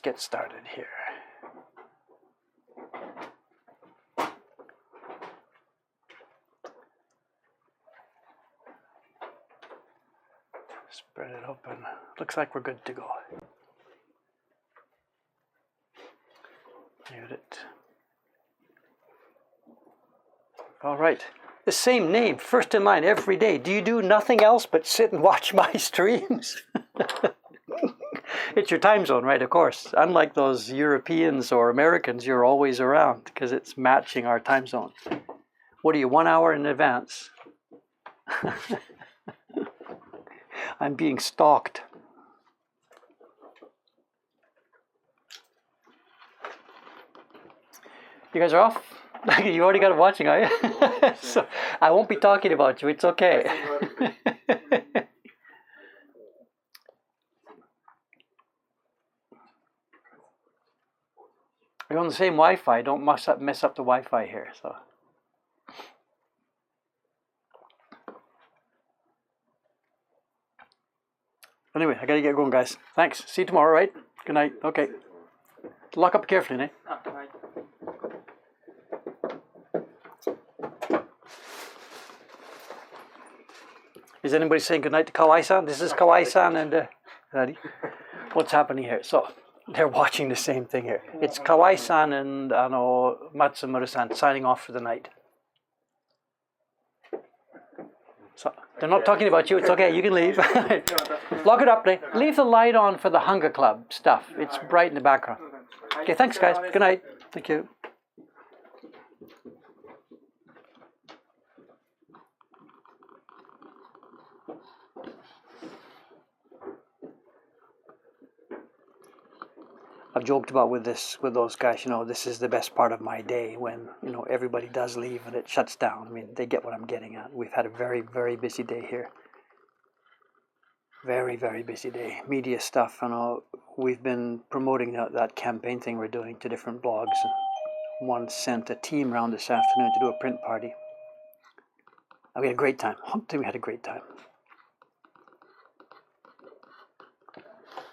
Get started here. Spread it open. Looks like we're good to go. Mute it. All right. The same name, first in line every day. Do you do nothing else but sit and watch my streams? It's your time zone, right? Of course. Unlike those Europeans or Americans, you're always around because it's matching our time zone. What are you, 1 hour in advance? I'm being stalked. You guys are off? You already got it watching, are you? So I won't be talking about you. It's okay. We're on the same Wi-Fi. Don't mess up the Wi-Fi here. So. Anyway, I gotta get going, guys. Thanks. See you tomorrow, right? Good night. Okay. Lock up carefully, eh? Right. Is anybody saying good night to Kawai-san? This is Kawai-san and Ready? What's happening here? So they're watching the same thing here. It's Kawai-san and Matsumura-san signing off for the night. So they're not talking about you. It's okay. You can leave. Lock it up. Leave the light on for the Hunger Club stuff. It's bright in the background. Okay. Thanks, guys. Good night. Thank you. I've joked about with those guys, this is the best part of my day when, everybody does leave and it shuts down. I mean, they get what I'm getting at. We've had a very, very busy day here. Very, very busy day. Media stuff, we've been promoting that campaign thing we're doing to different blogs. One sent a team around this afternoon to do a print party. And we had a great time. I think we had a great time.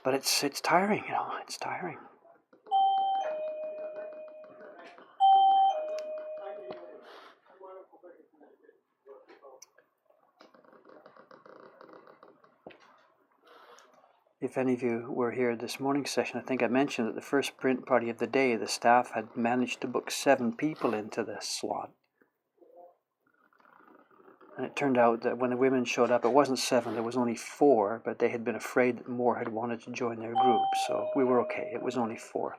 But it's tiring, it's tiring. If any of you were here this morning's session, I think I mentioned that the first print party of the day, the staff had managed to book 7 people into the slot. And it turned out that when the women showed up, it wasn't 7, there was only 4, but they had been afraid that more had wanted to join their group, so we were okay. It was only 4.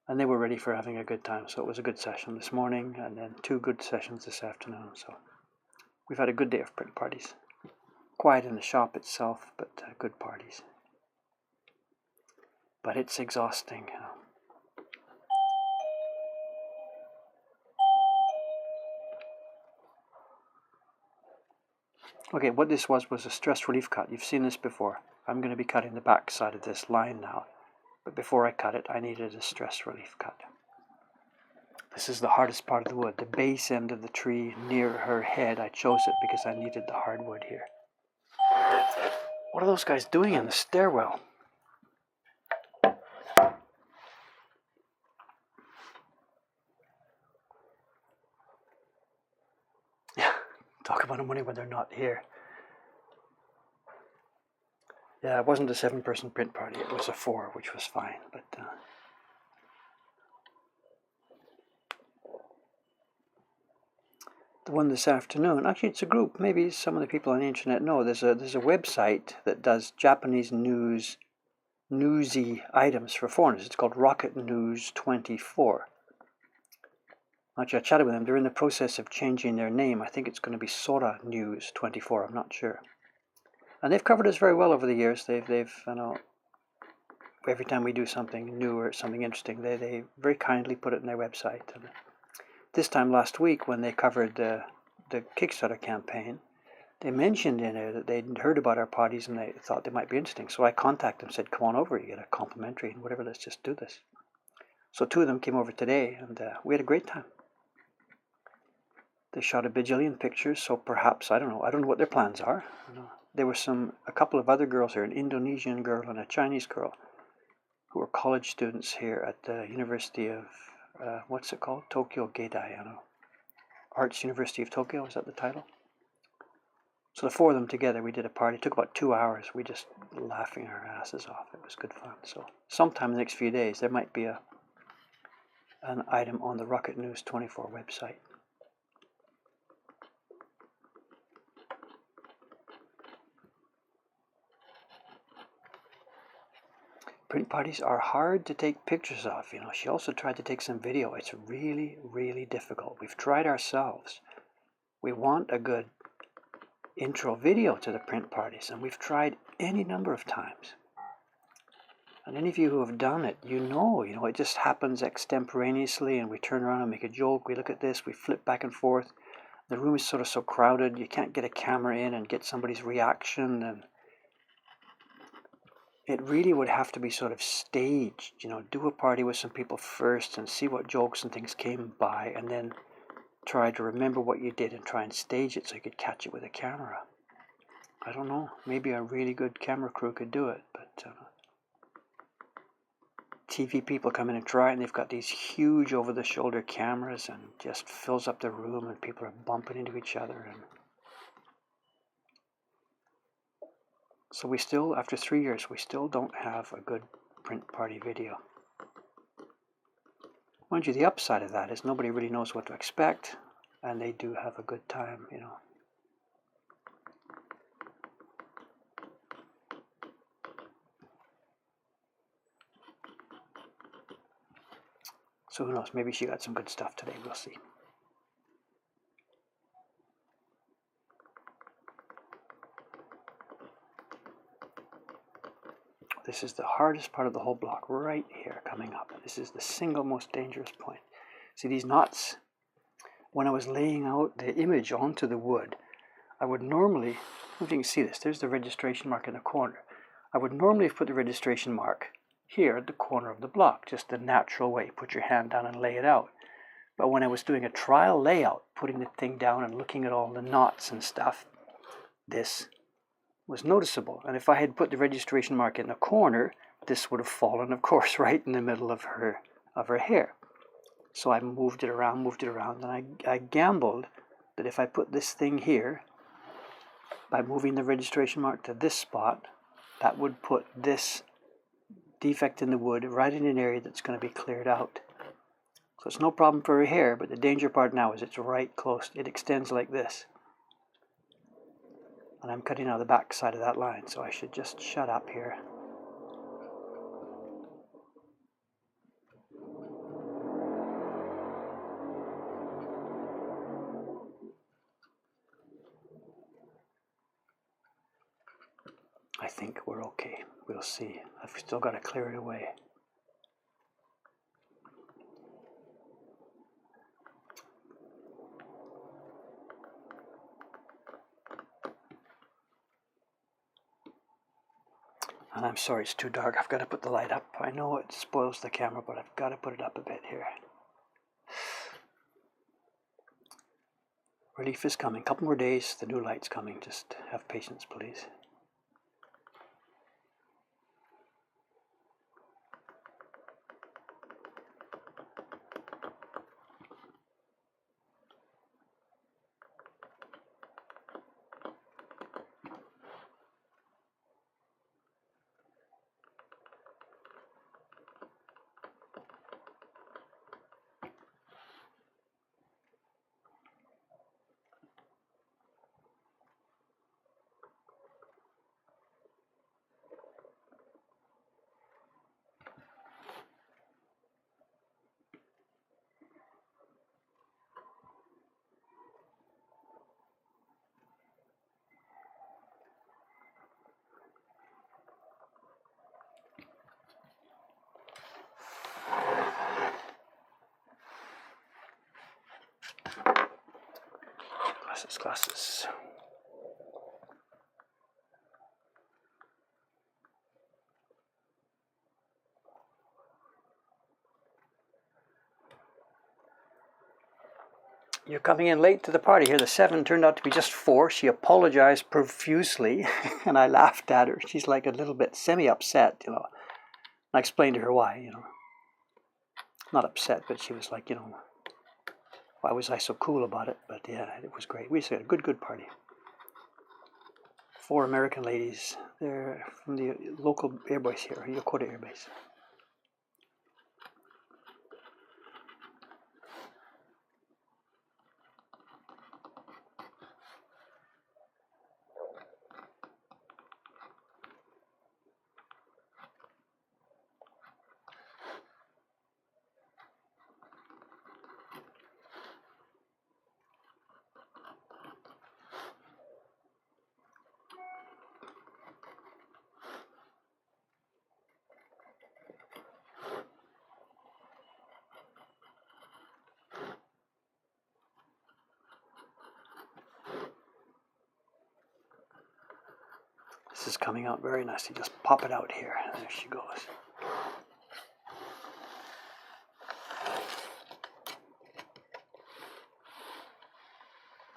And they were ready for having a good time, so it was a good session this morning, and then 2 good sessions this afternoon. So we've had a good day of print parties. Quiet in the shop itself, but good parties. But it's exhausting, Okay, what this was a stress relief cut. You've seen this before. I'm going to be cutting the back side of this line now. But before I cut it, I needed a stress relief cut. This is the hardest part of the wood. The base end of the tree near her head, I chose it because I needed the hardwood here. What are those guys doing in the stairwell? Yeah, talk about money when they're not here. Yeah, it wasn't a 7-person print party. It was a 4, which was fine. But the one this afternoon, actually it's a group. Maybe some of the people on the internet know. There's a website that does Japanese newsy items for foreigners. It's called Rocket News 24. Actually, I chatted with them. They're in the process of changing their name. I think it's going to be Sora News 24. I'm not sure. And they've covered us very well over the years. They've every time we do something new or something interesting, they very kindly put it in their website. And this time last week, when they covered the Kickstarter campaign, they mentioned in there that they'd heard about our parties and they thought they might be interesting. So I contacted them, said, "Come on over, you get a complimentary and whatever. Let's just do this." So 2 of them came over today, and we had a great time. They shot a bajillion pictures, so perhaps I don't know what their plans are. There were a couple of other girls here, an Indonesian girl and a Chinese girl. who are college students here at the University of, what's it called? Tokyo Geidai, I know. Arts University of Tokyo, is that the title? So the four of them together, we did a party. It took about 2 hours. We just laughing our asses off. It was good fun. So sometime in the next few days, there might be an item on the Rocket News 24 website. Print parties are hard to take pictures of. You know, she also tried to take some video. It's really, really difficult. We've tried ourselves. We want a good intro video to the print parties, and we've tried any number of times. And any of you who have done it, you know, it just happens extemporaneously, and we turn around and make a joke. We look at this, we flip back and forth. The room is sort of so crowded, you can't get a camera in and get somebody's reaction, and it really would have to be sort of staged, do a party with some people first and see what jokes and things came by, and then try to remember what you did and try and stage it so you could catch it with a camera. I don't know, maybe a really good camera crew could do it, but TV people come in and try it, and they've got these huge over-the-shoulder cameras and just fills up the room, and people are bumping into each other. And so we still, after 3 years, we still don't have a good print party video. Mind you, the upside of that is nobody really knows what to expect, and they do have a good time, So who knows, maybe she got some good stuff today, we'll see. This is the hardest part of the whole block, right here coming up. This is the single most dangerous point. See these knots? When I was laying out the image onto the wood, I would normally, I don't know if you can see this, there's the registration mark in the corner. I would normally put the registration mark here at the corner of the block, just the natural way. Put your hand down and lay it out. But when I was doing a trial layout, putting the thing down and looking at all the knots and stuff, this was noticeable. And if I had put the registration mark in the corner, this would have fallen, of course, right in the middle of her hair. So I moved it around, and I gambled that if I put this thing here, by moving the registration mark to this spot, that would put this defect in the wood right in an area that's going to be cleared out. So it's no problem for her hair, but the danger part now is it's right close. It extends like this. And I'm cutting out the back side of that line, so I should just shut up here. I think we're okay. We'll see. I've still got to clear it away. And I'm sorry it's too dark. I've got to put the light up. I know it spoils the camera, but I've got to put it up a bit here. Relief is coming. Couple more days, the new light's coming. Just have patience, please. Glasses. You're coming in late to the party here. The 7 turned out to be just 4. She apologized profusely, and I laughed at her. She's like a little bit semi-upset, I explained to her why, you know. Not upset, but she was like, you know, why was I so cool about it? But yeah, it was great. We just had a good party. 4 American ladies. They're from the local air base here, Yokota Air Base. This is coming out very nicely. Just pop it out here. There she goes.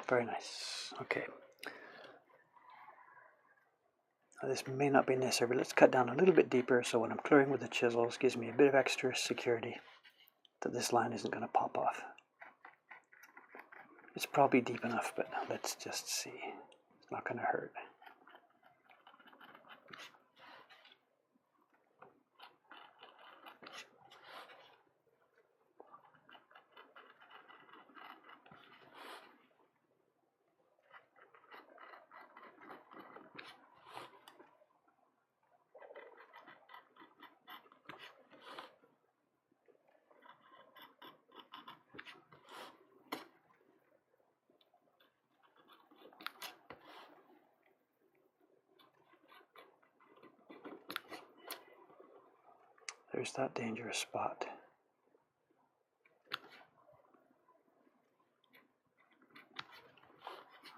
Very nice. Okay. Now this may not be necessary, but let's cut down a little bit deeper so when I'm clearing with the chisels, it gives me a bit of extra security that this line isn't going to pop off. It's probably deep enough, but let's just see. It's not going to hurt. There's that dangerous spot.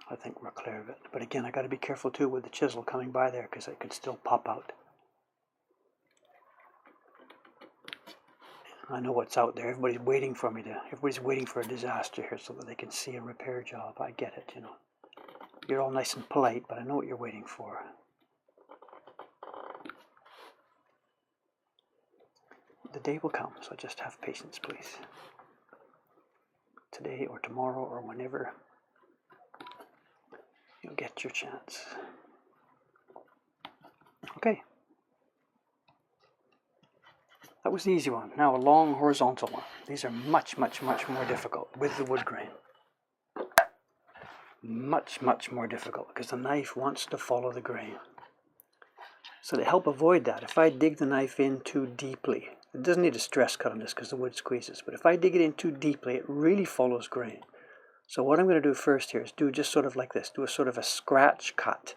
I think we're clear of it. But again, I got to be careful too with the chisel coming by there because it could still pop out. I know what's out there. Everybody's waiting for me to. Everybody's waiting for a disaster here so that they can see a repair job. I get it, you know. You're all nice and polite, but I know what you're waiting for. The day will come, so just have patience, please. Today or tomorrow or whenever you'll get your chance. Okay. That was the easy one. Now a long horizontal one. These are much more difficult with the wood grain. Much more difficult because the knife wants to follow the grain. So to help avoid that, if I dig the knife in too deeply, it doesn't need a stress cut on this because the wood squeezes, but if I dig it in too deeply, it really follows grain. So what I'm going to do first here is do just sort of like this, do a sort of a scratch cut.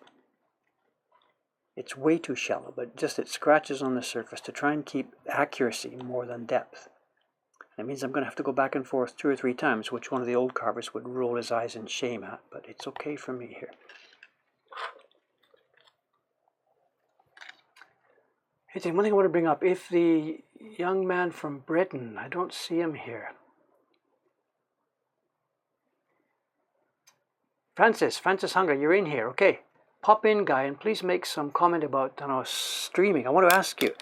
It's way too shallow, but just it scratches on the surface to try and keep accuracy more than depth. That means I'm going to have to go back and forth 2 or 3 times, which one of the old carvers would roll his eyes in shame at, but it's okay for me here. Hey, one thing I want to bring up, if the young man from Britain, I don't see him here. Francis Hunger, you're in here, okay. Pop in, guy, and please make some comment about, streaming. I want to ask you,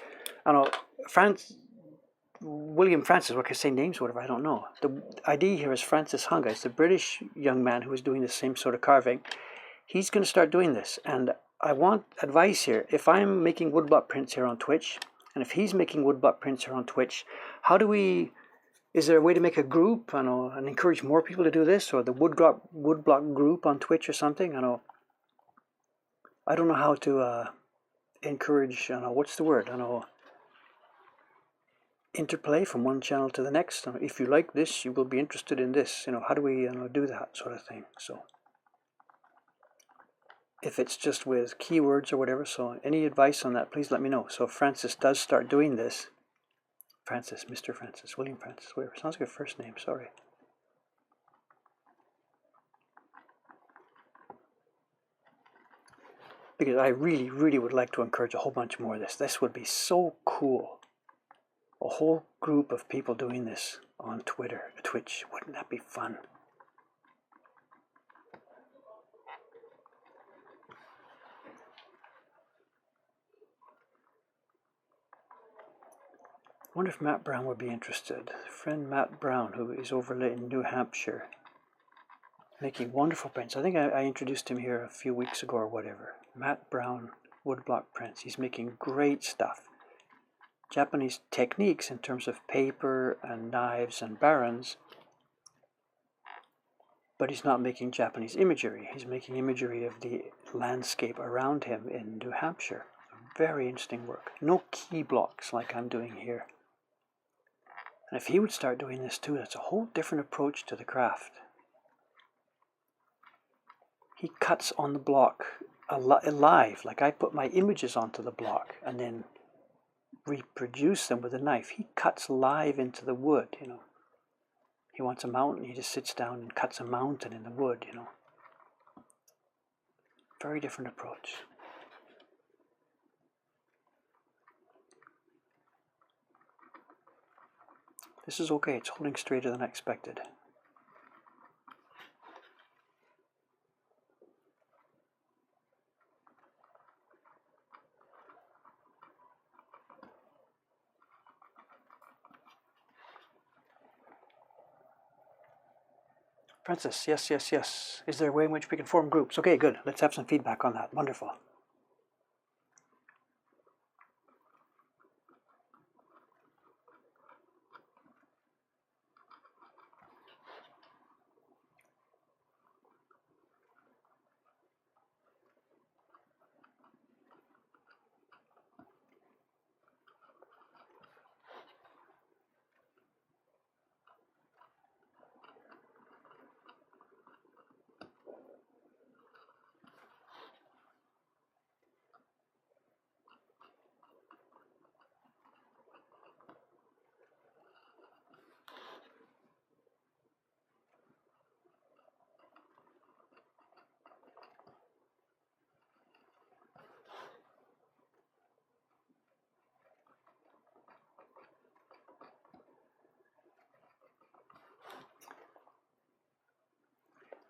William Francis, what can I say names or whatever, I don't know. The ID here is Francis Hunger. It's the British young man who is doing the same sort of carving. He's going to start doing this, and I want advice here. If I'm making woodblock prints here on Twitch, and if he's making woodblock prints here on Twitch, is there a way to make a group, and encourage more people to do this, or the woodblock group on Twitch or something? I don't know how to encourage, what's the word? Interplay from one channel to the next. If you like this, you will be interested in this. How do we do that sort of thing? So if it's just with keywords or whatever, so any advice on that, please let me know. So if Francis does start doing this, Francis, Mr. Francis, William Francis, whatever, sounds like a first name, sorry. Because I really would like to encourage a whole bunch more of this. This would be so cool. A whole group of people doing this on Twitch. Wouldn't that be fun? wonder if Matt Brown would be interested. Friend Matt Brown, who is over in New Hampshire, making wonderful prints. I think I introduced him here a few weeks ago or whatever. Matt Brown woodblock prints. He's making great stuff. Japanese techniques in terms of paper and knives and barons, but he's not making Japanese imagery. He's making imagery of the landscape around him in New Hampshire. Very interesting work. No key blocks like I'm doing here. And if he would start doing this too, that's a whole different approach to the craft. He cuts on the block alive, like I put my images onto the block and then reproduce them with a knife. He cuts live into the wood, you know. He wants a mountain, he just sits down and cuts a mountain in the wood, you know. Very different approach. This is okay, it's holding straighter than I expected. Francis, yes, yes, yes. Is there a way in which we can form groups? Okay, good. Let's have some feedback on that. Wonderful.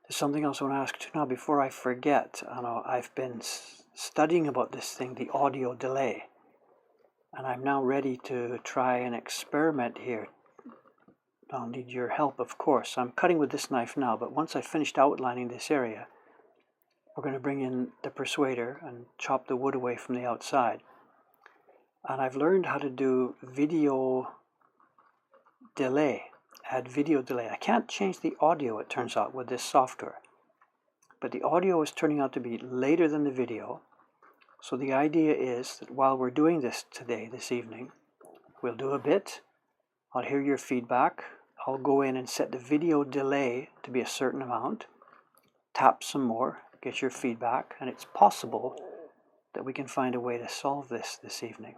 There's something else I want to ask you now before I forget. I've been studying about this thing, the audio delay, and I'm now ready to try an experiment here. I'll need your help, of course. I'm cutting with this knife now, but once I've finished outlining this area, we're going to bring in the persuader and chop the wood away from the outside. And I've learned how to do video delay. Add video delay. I can't change the audio, it turns out, with this software. But the audio is turning out to be later than the video. So the idea is that while we're doing this today, this evening, we'll do a bit. I'll hear your feedback. I'll go in and set the video delay to be a certain amount. Tap some more, get your feedback, and it's possible that we can find a way to solve this evening.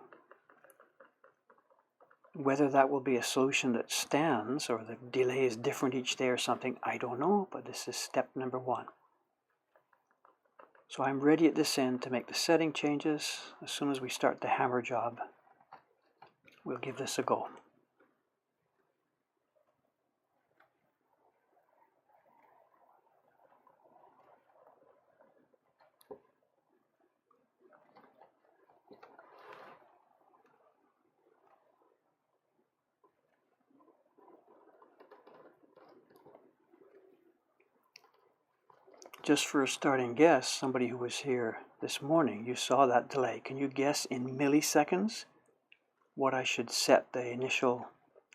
Whether that will be a solution that stands or the delay is different each day or something, I don't know, but this is step number 1. So I'm ready at this end to make the setting changes. As soon as we start the hammer job, we'll give this a go. Just for a starting guess, somebody who was here this morning, you saw that delay. Can you guess in milliseconds what I should set the initial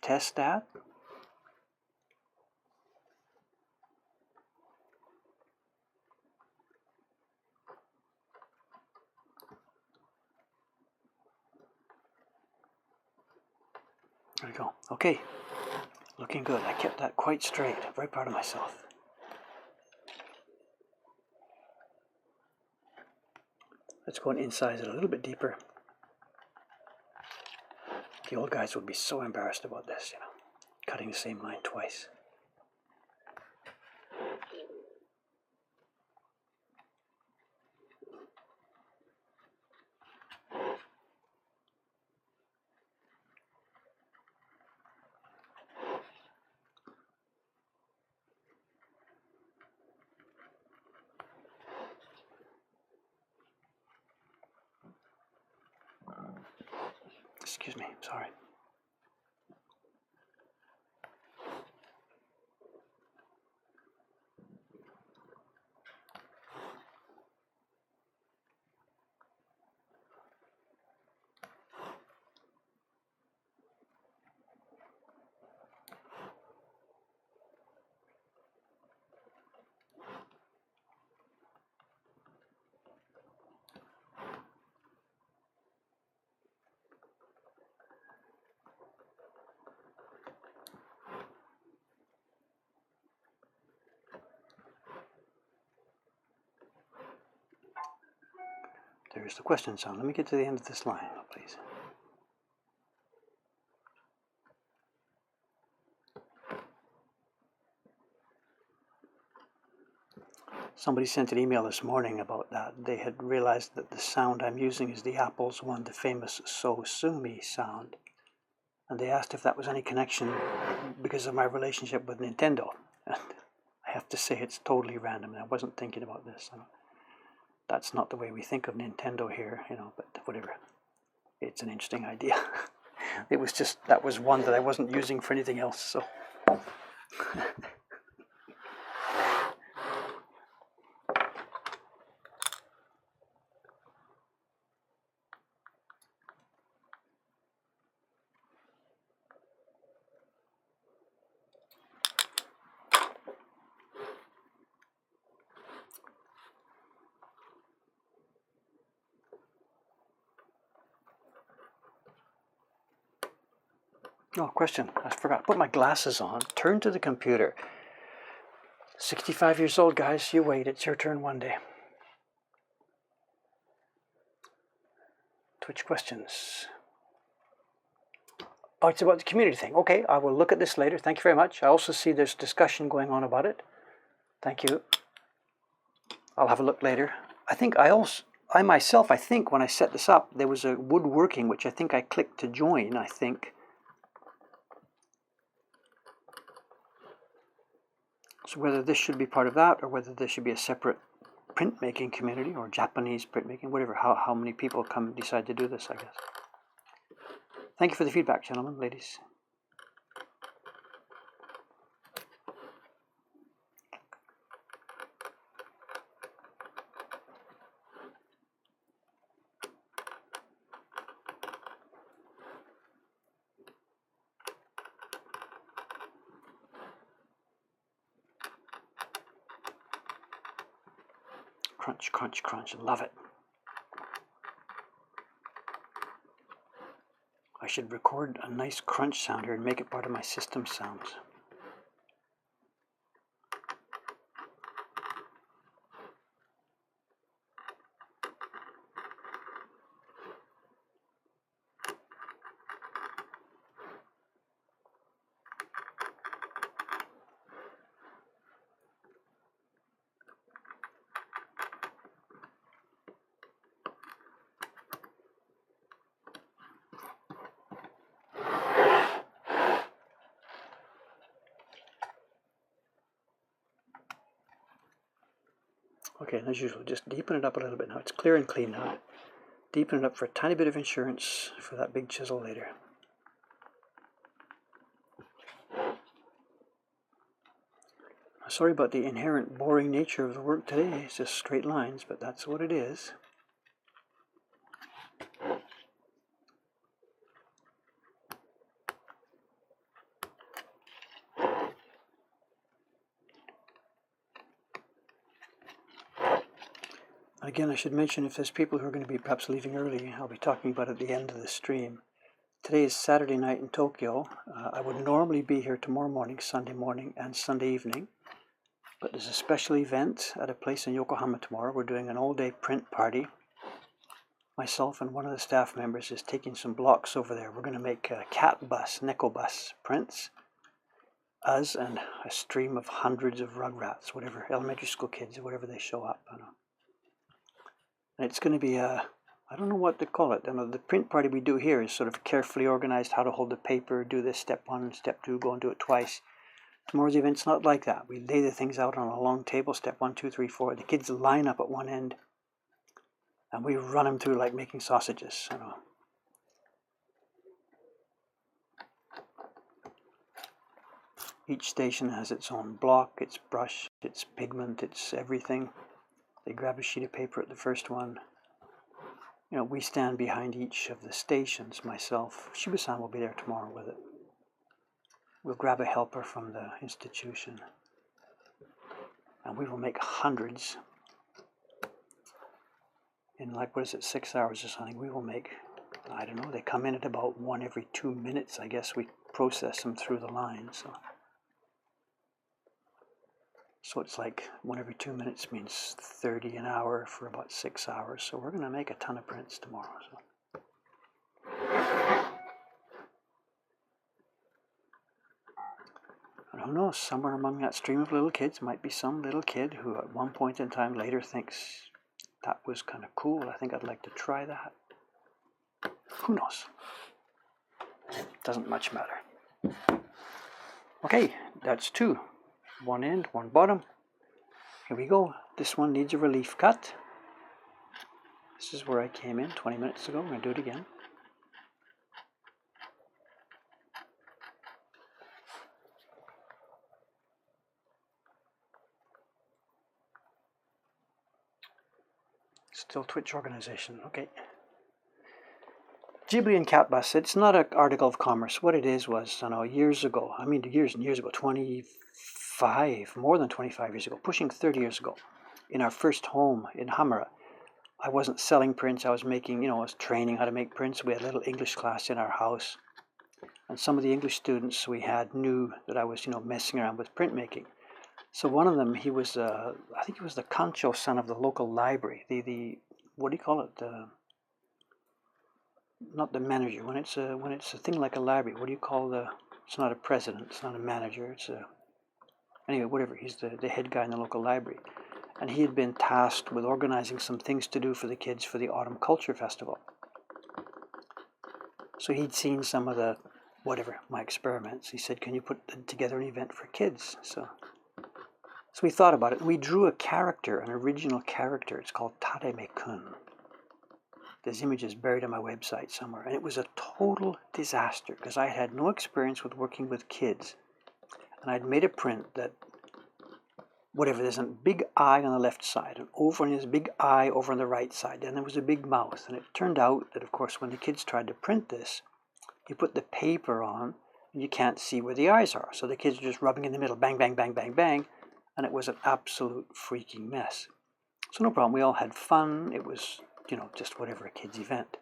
test at? There we go. Okay, looking good. I kept that quite straight. I'm very proud of myself. Let's go and incise it a little bit deeper. The old guys would be so embarrassed about this, you know, cutting the same line twice. Excuse me, sorry. there's the question sound. Let me get to the end of this line, please. Somebody sent an email this morning about that. They had realized that the sound I'm using is the Apple's one, the famous So Sue Me sound. And they asked if that was any connection because of my relationship with Nintendo. And I have to say it's totally random. I wasn't thinking about this. That's not the way we think of Nintendo here, but whatever. It's an interesting idea. It was just, that was one that I wasn't using for anything else, so. Oh, question. I forgot to put my glasses on. Turn to the computer. 65 years old, guys. You wait. It's your turn one day. Twitch questions. Oh, it's about the community thing. Okay, I will look at this later. Thank you very much. I also see there's discussion going on about it. Thank you. I'll have a look later. I myself, when I set this up, there was a woodworking, which I think I clicked to join, I think. So whether this should be part of that, or whether there should be a separate printmaking community, or Japanese printmaking, whatever, how many people decide to do this, I guess. Thank you for the feedback, gentlemen, ladies. Crunch, crunch, crunch. Love it. I should record a nice crunch sound here and make it part of my system sounds. Okay, and as usual, just deepen it up a little bit now. It's clear and clean now. Deepen it up for a tiny bit of insurance for that big chisel later. Sorry about the inherent boring nature of the work today. It's just straight lines, but that's what it is. Again, I should mention, if there's people who are going to be perhaps leaving early, I'll be talking about it at the end of the stream. Today is Saturday night in Tokyo. I would normally be here tomorrow morning, Sunday morning, and Sunday evening. But there's a special event at a place in Yokohama tomorrow. We're doing an all-day print party. Myself and one of the staff members is taking some blocks over there. We're going to make cat bus, neko bus prints. Us and a stream of hundreds of rugrats, whatever, elementary school kids, whatever they show up. And it's going to be I don't know what to call it. The print party we do here is sort of carefully organized, how to hold the paper, do this step 1, step 2, go and do it twice. Tomorrow's event's not like that. We lay the things out on a long table, step 1, 2, 3, 4. The kids line up at one end, and we run them through like making sausages. Each station has its own block, its brush, its pigment, its everything. They grab a sheet of paper at the first one. We stand behind each of the stations. Myself, Shiba-san will be there tomorrow with it. We'll grab a helper from the institution. And we will make hundreds. In 6 hours or something, we will make, I don't know, they come in at about 1 every 2 minutes, I guess. We process them through the line, so. So it's like 1 every 2 minutes means 30 an hour for about 6 hours. So we're going to make a ton of prints tomorrow. So. And who knows, somewhere among that stream of little kids might be some little kid who at one point in time later thinks that was kind of cool. I think I'd like to try that. Who knows? Doesn't much matter. Okay, that's 2. One end, one bottom. Here we go. This one needs a relief cut. This is where I came in 20 minutes ago. I'm going to do it again. Still Twitch organization. Okay. Ghibli and Cat Bus. It's not an article of commerce. What it is was, I don't know, years ago, I mean years and years ago, 25, more than 25 years ago, pushing 30 years ago, in our first home in Hamara. I wasn't selling prints. I was making, I was training how to make prints. We had a little English class in our house. And some of the English students we had knew that I was, messing around with printmaking. So one of them, he was, I think he was the Kancho son of the local library. The what do you call it? Not the manager. When it's a thing like a library, what do you call it's not a president, it's not a manager, anyway, whatever. He's the head guy in the local library. And he had been tasked with organizing some things to do for the kids for the Autumn Culture Festival. So he'd seen some of my experiments. He said, can you put together an event for kids? So we thought about it, and we drew a character, an original character. It's called Tareme-kun. This image is buried on my website somewhere, and it was a total disaster because I had no experience with working with kids. And I'd made a print that, there's a big eye on the left side, and there's a big eye over on the right side, and there was a big mouth. And it turned out that, of course, when the kids tried to print this, you put the paper on, and you can't see where the eyes are. So the kids are just rubbing in the middle, bang, bang, bang, bang, bang, and it was an absolute freaking mess. So no problem, we all had fun. It was, just whatever, a kid's event.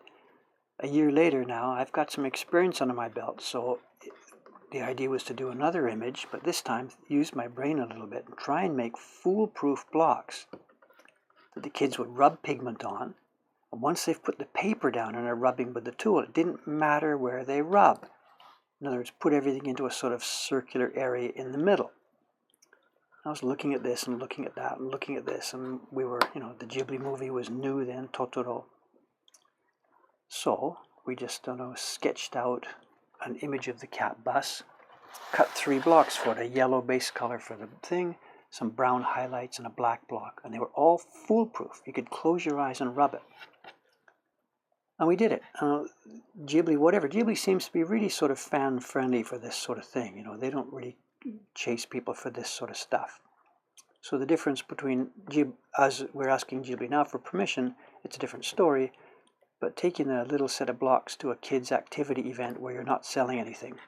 A year later now, I've got some experience under my belt, so the idea was to do another image, but this time use my brain a little bit and try and make foolproof blocks that the kids would rub pigment on, and once they've put the paper down and are rubbing with the tool, it didn't matter where they rub. In other words, put everything into a sort of circular area in the middle. I was looking at this and looking at that and looking at this, and we were, the Ghibli movie was new then, Totoro. So we just, sketched out an image of the cat bus, cut 3 blocks for it, a yellow base color for the thing, some brown highlights, and a black block. And they were all foolproof. You could close your eyes and rub it. And we did it. Ghibli seems to be really sort of fan-friendly for this sort of thing. They don't really chase people for this sort of stuff. So the difference between as we're asking Ghibli now for permission, it's a different story, but taking a little set of blocks to a kids activity event where you're not selling anything,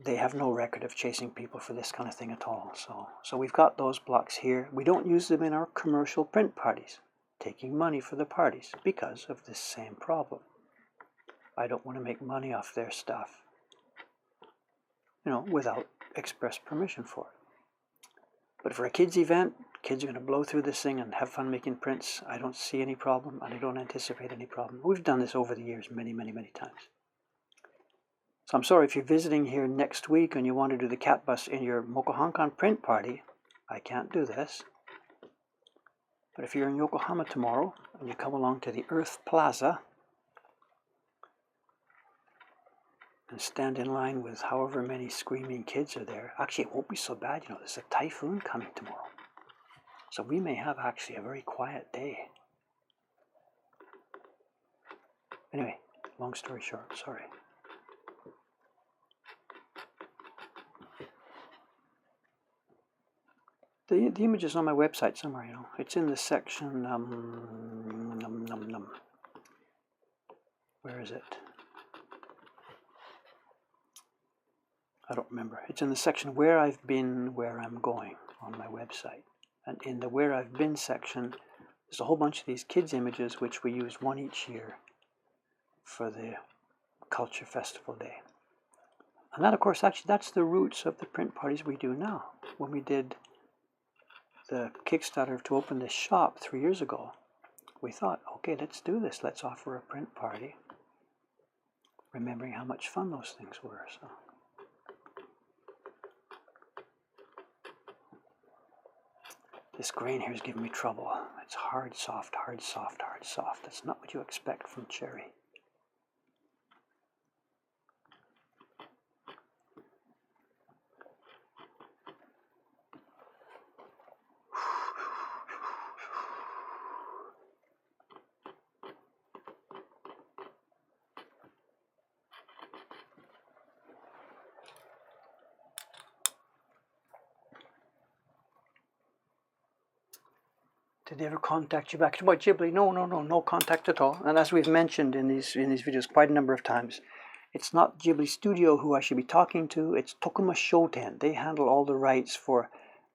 they have no record of chasing people for this kind of thing at all. So we've got those blocks here. We don't use them in our commercial print parties, taking money for the parties because of this same problem. I don't want to make money off their stuff, without express permission for it. But for a kids event, kids are going to blow through this thing and have fun making prints. I don't see any problem, and I don't anticipate any problem. We've done this over the years many, many, many times. So I'm sorry if you're visiting here next week and you want to do the cat bus in your Mokuhankan print party, I can't do this. But if you're in Yokohama tomorrow and you come along to the Earth Plaza and stand in line with however many screaming kids are there, actually it won't be so bad, there's a typhoon coming tomorrow. So we may have actually a very quiet day. Anyway, long story short, sorry. The image is on my website somewhere, It's in the section, where is it? I don't remember. It's in the section where I've been, where I'm going on my website. And in the where I've been section, there's a whole bunch of these kids images, which we use one each year for the Culture Festival Day. And that, of course, actually, that's the roots of the print parties we do now. When we did the Kickstarter to open this shop 3 years ago, we thought, okay, let's do this. Let's offer a print party, remembering how much fun those things were. So. This grain here is giving me trouble. It's hard, soft, hard, soft, hard, soft. That's not what you expect from cherry. Did they ever contact you back about Ghibli? No contact at all. And as we've mentioned in these videos quite a number of times, it's not Ghibli Studio who I should be talking to. It's Tokuma Shoten. They handle all the rights for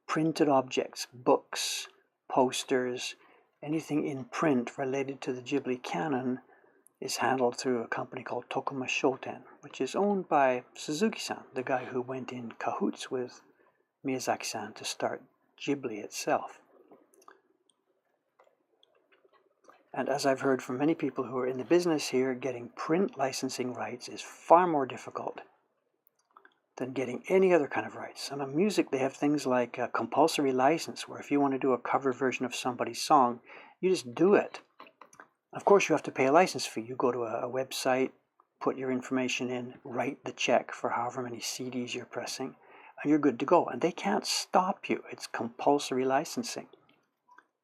printed objects, books, posters, anything in print related to the Ghibli canon is handled through a company called Tokuma Shoten, which is owned by Suzuki-san, the guy who went in cahoots with Miyazaki-san to start Ghibli itself. And as I've heard from many people who are in the business here, getting print licensing rights is far more difficult than getting any other kind of rights. And on music, they have things like a compulsory license, where if you want to do a cover version of somebody's song, you just do it. Of course, you have to pay a license fee. You go to a website, put your information in, write the check for however many CDs you're pressing, and you're good to go. And they can't stop you. It's compulsory licensing.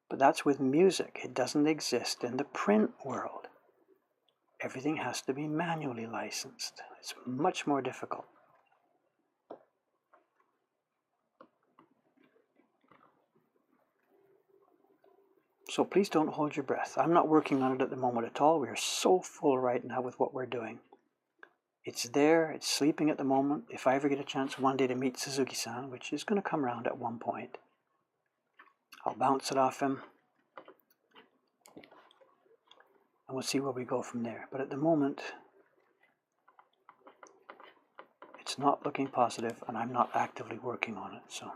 But that's with music. It doesn't exist in the print world. Everything has to be manually licensed. It's much more difficult. So please don't hold your breath. I'm not working on it at the moment at all. We are so full right now with what we're doing. It's there. It's sleeping at the moment. If I ever get a chance one day to meet Suzuki-san, which is going to come around at one point, I'll bounce it off him. And we'll see where we go from there. But at the moment, it's not looking positive, and I'm not actively working on it. So.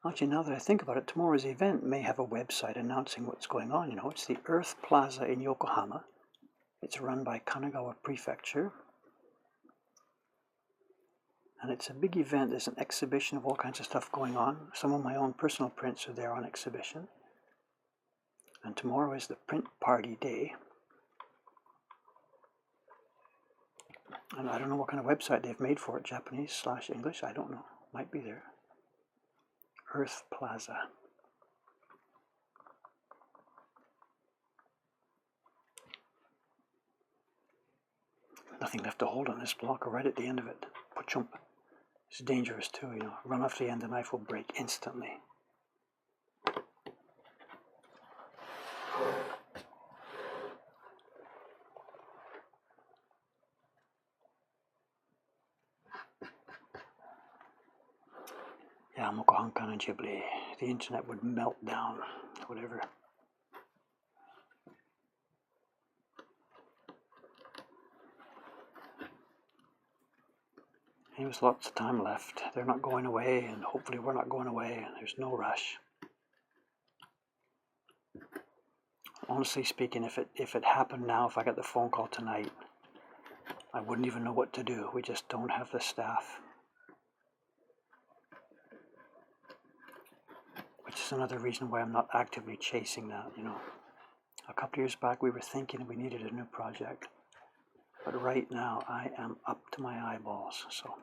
Actually, now that I think about it, tomorrow's event may have a website announcing what's going on. You know, it's the Earth Plaza in Yokohama. It's run by Kanagawa Prefecture. And it's a big event. There's an exhibition of all kinds of stuff going on. Some of my own personal prints are there on exhibition. And tomorrow is the print party day. And I don't know what kind of website they've made for it, Japanese/English, I don't know. Might be there. Earth Plaza. Nothing left to hold on this block, or right at the end of it. Pachump. It's dangerous too, you know. Run off the end, the knife will break instantly. Yeah, Mokuhankan and Ghibli. The internet would melt down, whatever. There's lots of time left. They're not going away, and hopefully we're not going away. There's no rush. Honestly speaking, if it happened now, if I got the phone call tonight, I wouldn't even know what to do. We just don't have the staff. Which is another reason why I'm not actively chasing that, you know. A couple years back we were thinking we needed a new project. But right now I am up to my eyeballs, so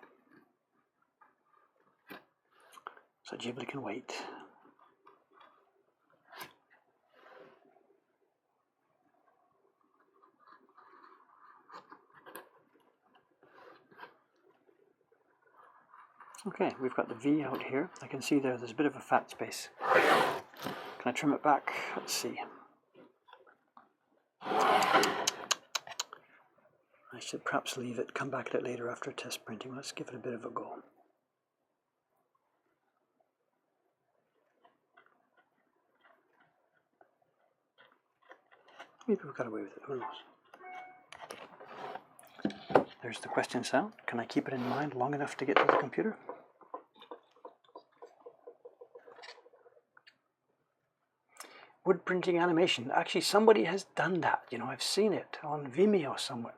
Ghibli can wait. Okay, we've got the V out here. I can see there's a bit of a fat space. Can I trim it back? Let's see. I should perhaps leave it, come back at it later after test printing. Let's give it a bit of a go. Maybe we got away with it, who knows. There's the question sound. Can I keep it in mind long enough to get to the computer? Wood printing animation. Actually, somebody has done that. You know, I've seen it on Vimeo somewhere.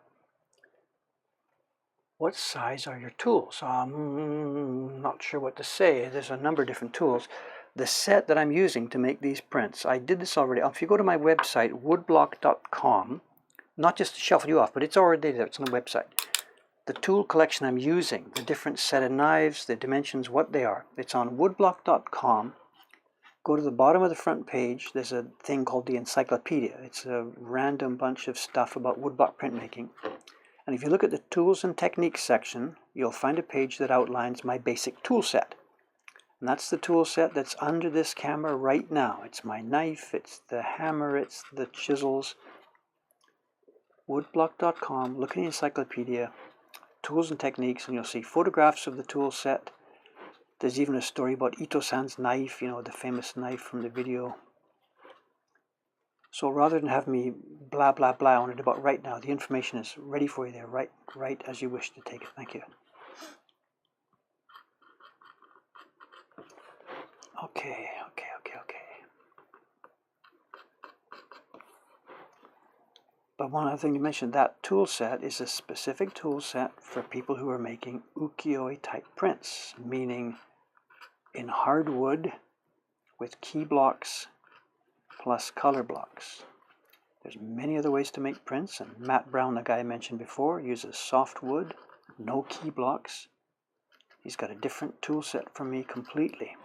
What size are your tools? Not sure what to say. There's a number of different tools. The set that I'm using to make these prints, I did this already. If you go to my website, woodblock.com, not just to shuffle you off, but it's already there. It's on the website. The tool collection I'm using, the different set of knives, the dimensions, what they are. It's on woodblock.com. Go to the bottom of the front page. There's a thing called the encyclopedia. It's a random bunch of stuff about woodblock printmaking. And if you look at the tools and techniques section, you'll find a page that outlines my basic tool set. And that's the tool set that's under this camera right now. It's my knife, it's the hammer, it's the chisels. Woodblock.com, look in the encyclopedia, tools and techniques, and you'll see photographs of the tool set. There's even a story about Ito-san's knife, you know, the famous knife from the video. So rather than have me blah, blah, blah on it about right now, the information is ready for you there, right as you wish to take it. Thank you. Okay. But one other thing to mention, that tool set is a specific tool set for people who are making ukiyo-e type prints, meaning in hardwood with key blocks plus color blocks. There's many other ways to make prints, and Matt Brown, the guy I mentioned before, uses softwood, no key blocks. He's got a different tool set from me completely.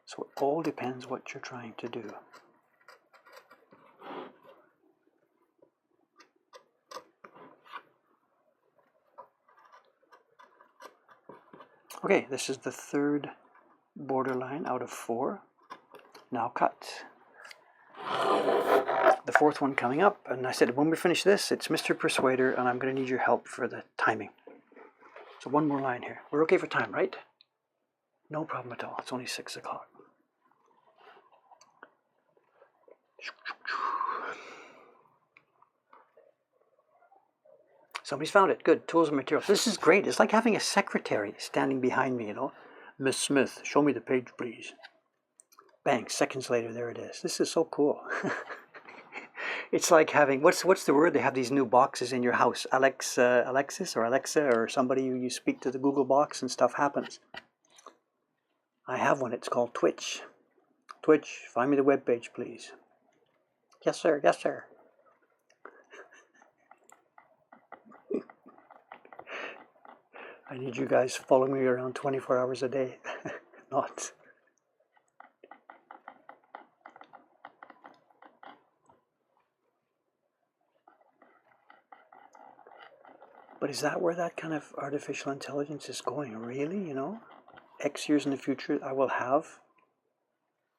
So it all depends what you're trying to do. Okay, this is the third borderline out of 4. Now cut. The fourth one coming up, and I said when we finish this, it's Mr. Persuader, and I'm going to need your help for the timing. So one more line here. We're okay for time, right? No problem at all. It's only 6 o'clock. Somebody's found it. Good. Tools and materials. This is great. It's like having a secretary standing behind me, you know. Miss Smith, show me the page, please. Bang. Seconds later, there it is. This is so cool. It's like having, what's the word? They have these new boxes in your house. Alexis or Alexa or somebody you speak to the Google box and stuff happens. I have one. It's called Twitch. Twitch, find me the web page, please. Yes, sir. Yes, sir. I need you guys following me around 24 hours a day. Not. But is that where that kind of artificial intelligence is going? Really, you know? X years in the future, I will have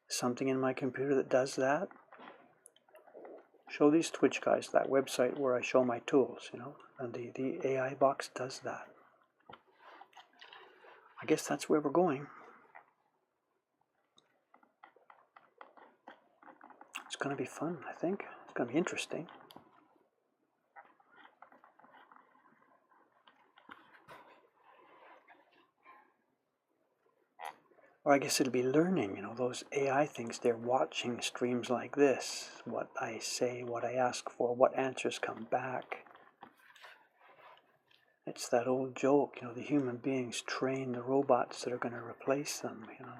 something in my computer that does that. Show these Twitch guys that website where I show my tools, you know? And the AI box does that. I guess that's where we're going. It's going to be fun, I think. It's going to be interesting. Or I guess it'll be learning, you know, those AI things, they're watching streams like this. What I say, what I ask for, what answers come back. It's that old joke, you know, the human beings train the robots that are going to replace them, you know.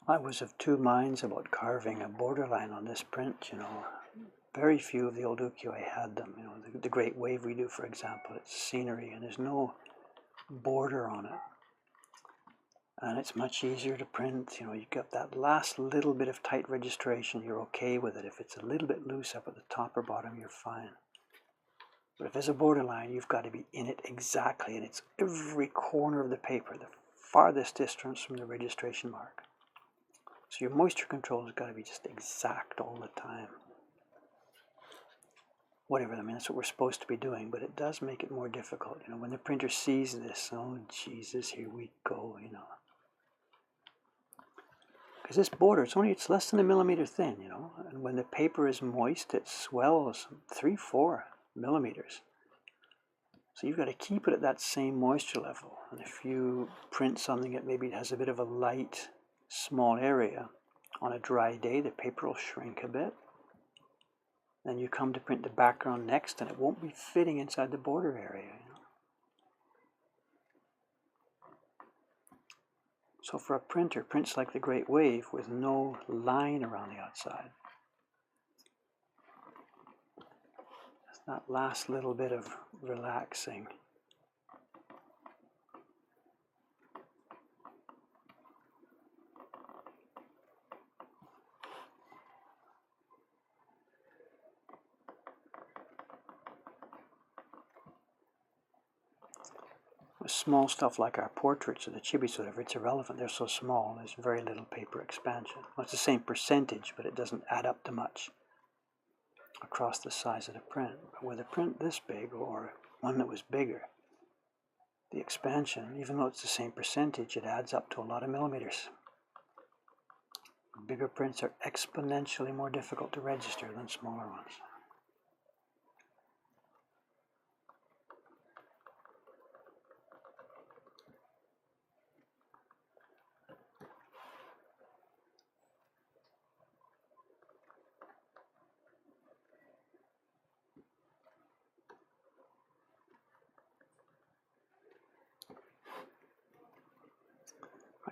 I was of two minds about carving a borderline on this print, you know. Very few of the old ukiyo-e had them, you know, the Great Wave we do, for example, it's scenery and there's no border on it. And it's much easier to print, you know, you get that last little bit of tight registration, you're okay with it. If it's a little bit loose up at the top or bottom, you're fine. But if there's a borderline, you've got to be in it exactly, and it's every corner of the paper, the farthest distance from the registration mark. So your moisture control has got to be just exact all the time. Whatever, I mean, that's what we're supposed to be doing, but it does make it more difficult. You know, when the printer sees this, oh Jesus, here we go, you know. Because this border, it's less than 1 millimeter thin, you know, and when the paper is moist, it swells 3-4 millimeters. So you've got to keep it at that same moisture level. And if you print something that maybe has a bit of a light, small area, on a dry day, the paper will shrink a bit. Then you come to print the background next, and it won't be fitting inside the border area. You know? So for a printer, prints like the Great Wave with no line around the outside. It's that last little bit of relaxing. Small stuff like our portraits or the chibis, whatever, it's irrelevant. They're so small, there's very little paper expansion. Well, it's the same percentage, but it doesn't add up to much across the size of the print. But with a print this big, or one that was bigger, the expansion, even though it's the same percentage, it adds up to a lot of millimeters. Bigger prints are exponentially more difficult to register than smaller ones.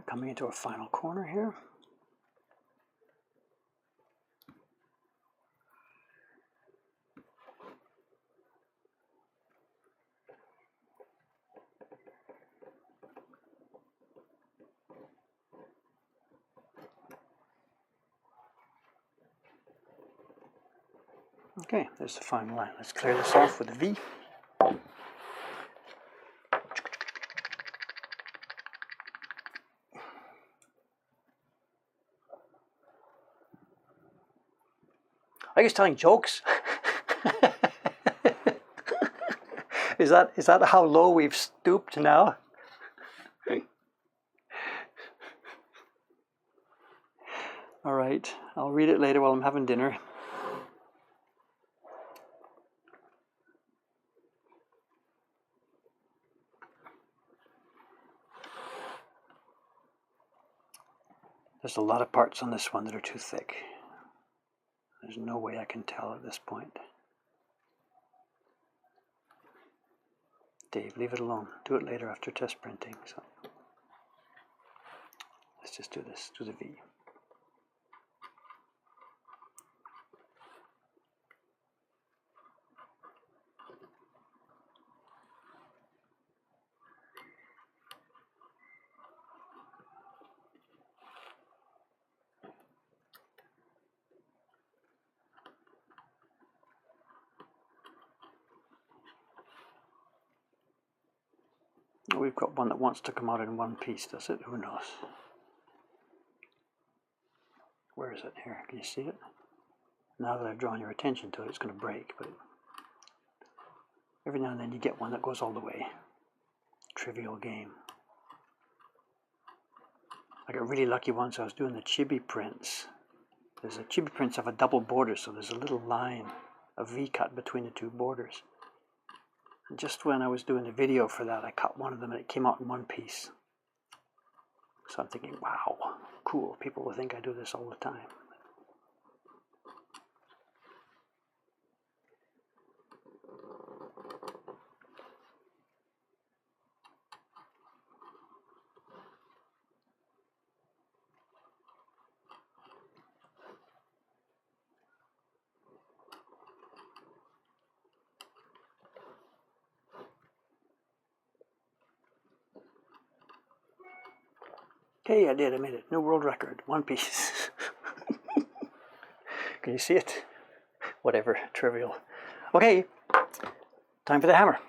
Coming into a final corner here. Okay, there's the final line. Let's clear this off with a V. Are you telling jokes? Is that how low we've stooped now? All right, I'll read it later while I'm having dinner. There's a lot of parts on this one that are too thick. There's no way I can tell at this point. Dave, leave it alone. Do it later after test printing. So let's just do this, do the V. We've got one that wants to come out in one piece, does it? Who knows? Where is it? Here, can you see it? Now that I've drawn your attention to it, it's going to break, but every now and then you get one that goes all the way. Trivial game. I got really lucky once. I was doing the chibi prints. There's a chibi prints have a double border, so there's a little line, a V cut between the two borders. And just when I was doing the video for that, I cut one of them and it came out in one piece. So I'm thinking, wow, cool. People will think I do this all the time. Okay, I did. I made it. New world record. One piece. Can you see it? Whatever. Trivial. Okay. Time for the hammer.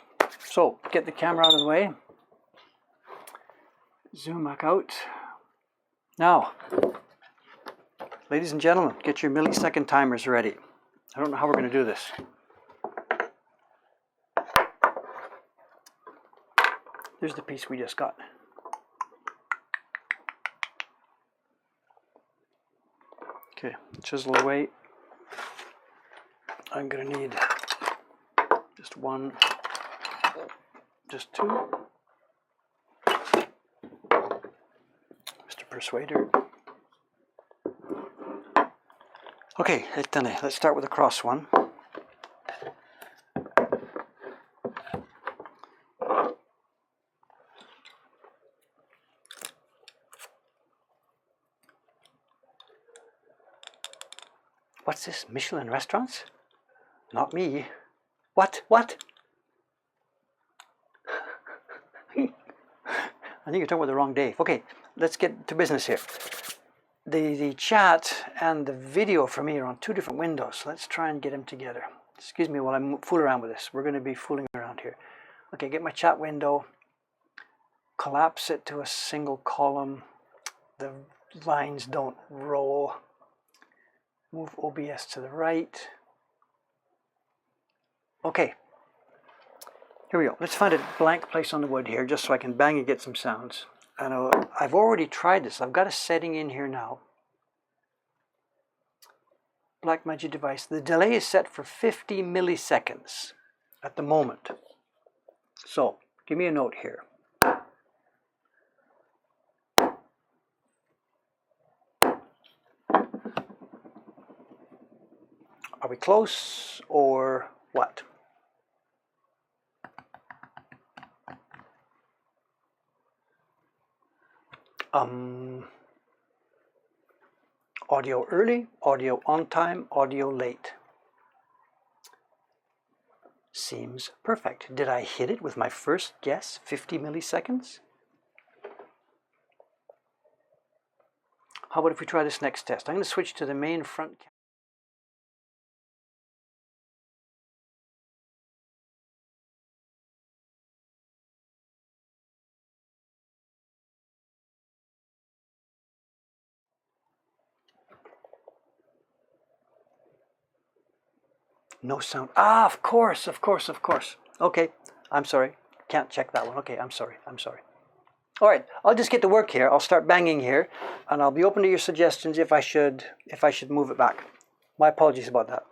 So, get the camera out of the way. Zoom back out. Now, ladies and gentlemen, get your millisecond timers ready. I don't know how we're going to do this. Here's the piece we just got. Okay, chisel away. I'm going to need just one, just two. Mr. Persuader. Okay, let's start with the cross one. What's this? Michelin restaurants? Not me. What? I think you're talking about the wrong Dave. Okay, let's get to business here. The chat and the video for me are on two different windows. Let's try and get them together. Excuse me while I fool around with this. We're going to be fooling around here. Okay, get my chat window. Collapse it to a single column. The lines don't roll. Move OBS to the right. Okay. Here we go. Let's find a blank place on the wood here just so I can bang and get some sounds. I know I've already tried this. I've got a setting in here now. Blackmagic device. The delay is set for 50 milliseconds at the moment. So, give me a note here. Are we close or what? Audio early, audio on time, audio late. Seems perfect. Did I hit it with my first guess? 50 milliseconds? How about if we try this next test? I'm going to switch to the main front camera. No sound. Ah, of course. Okay, I'm sorry. Can't check that one. Okay, I'm sorry. All right, I'll just get to work here. I'll start banging here, and I'll be open to your suggestions if I should move it back. My apologies about that.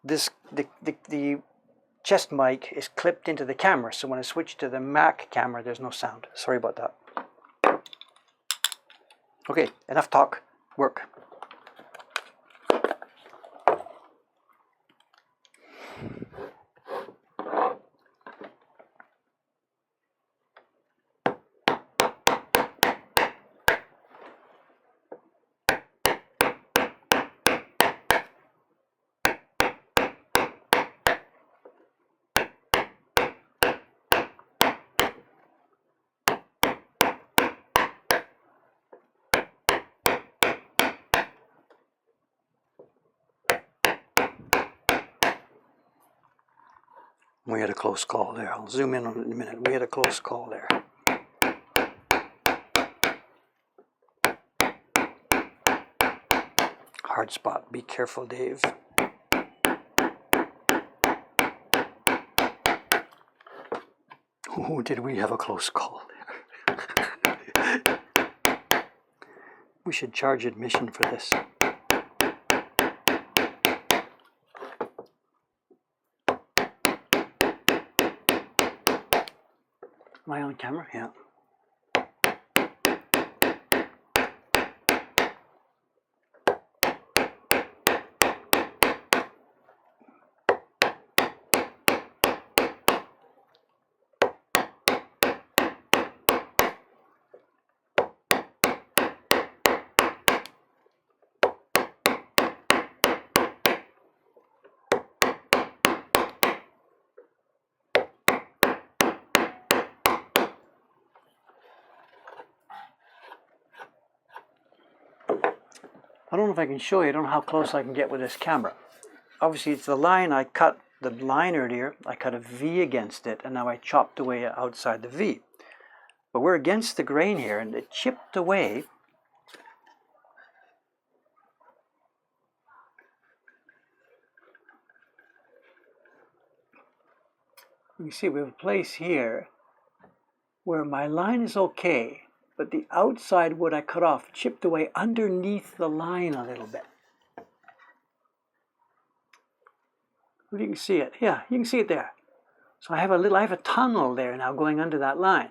The chest mic is clipped into the camera, so when I switch to the Mac camera, there's no sound. Sorry about that. Okay, enough talk. Work. We had a close call there. I'll zoom in on it in a minute. We had a close call there. Hard spot. Be careful, Dave. Oh, did we have a close call there? We should charge admission for this. Am I on camera? Yeah. I don't know if I can show you. I don't know how close I can get with this camera. Obviously, it's the line I cut, the line earlier. I cut a V against it, and now I chopped away outside the V. But we're against the grain here, and it chipped away. You see, we have a place here where my line is okay, but the outside wood I cut off chipped away underneath the line a little bit. You can see it. Yeah, you can see it there. So I have a tunnel there now going under that line.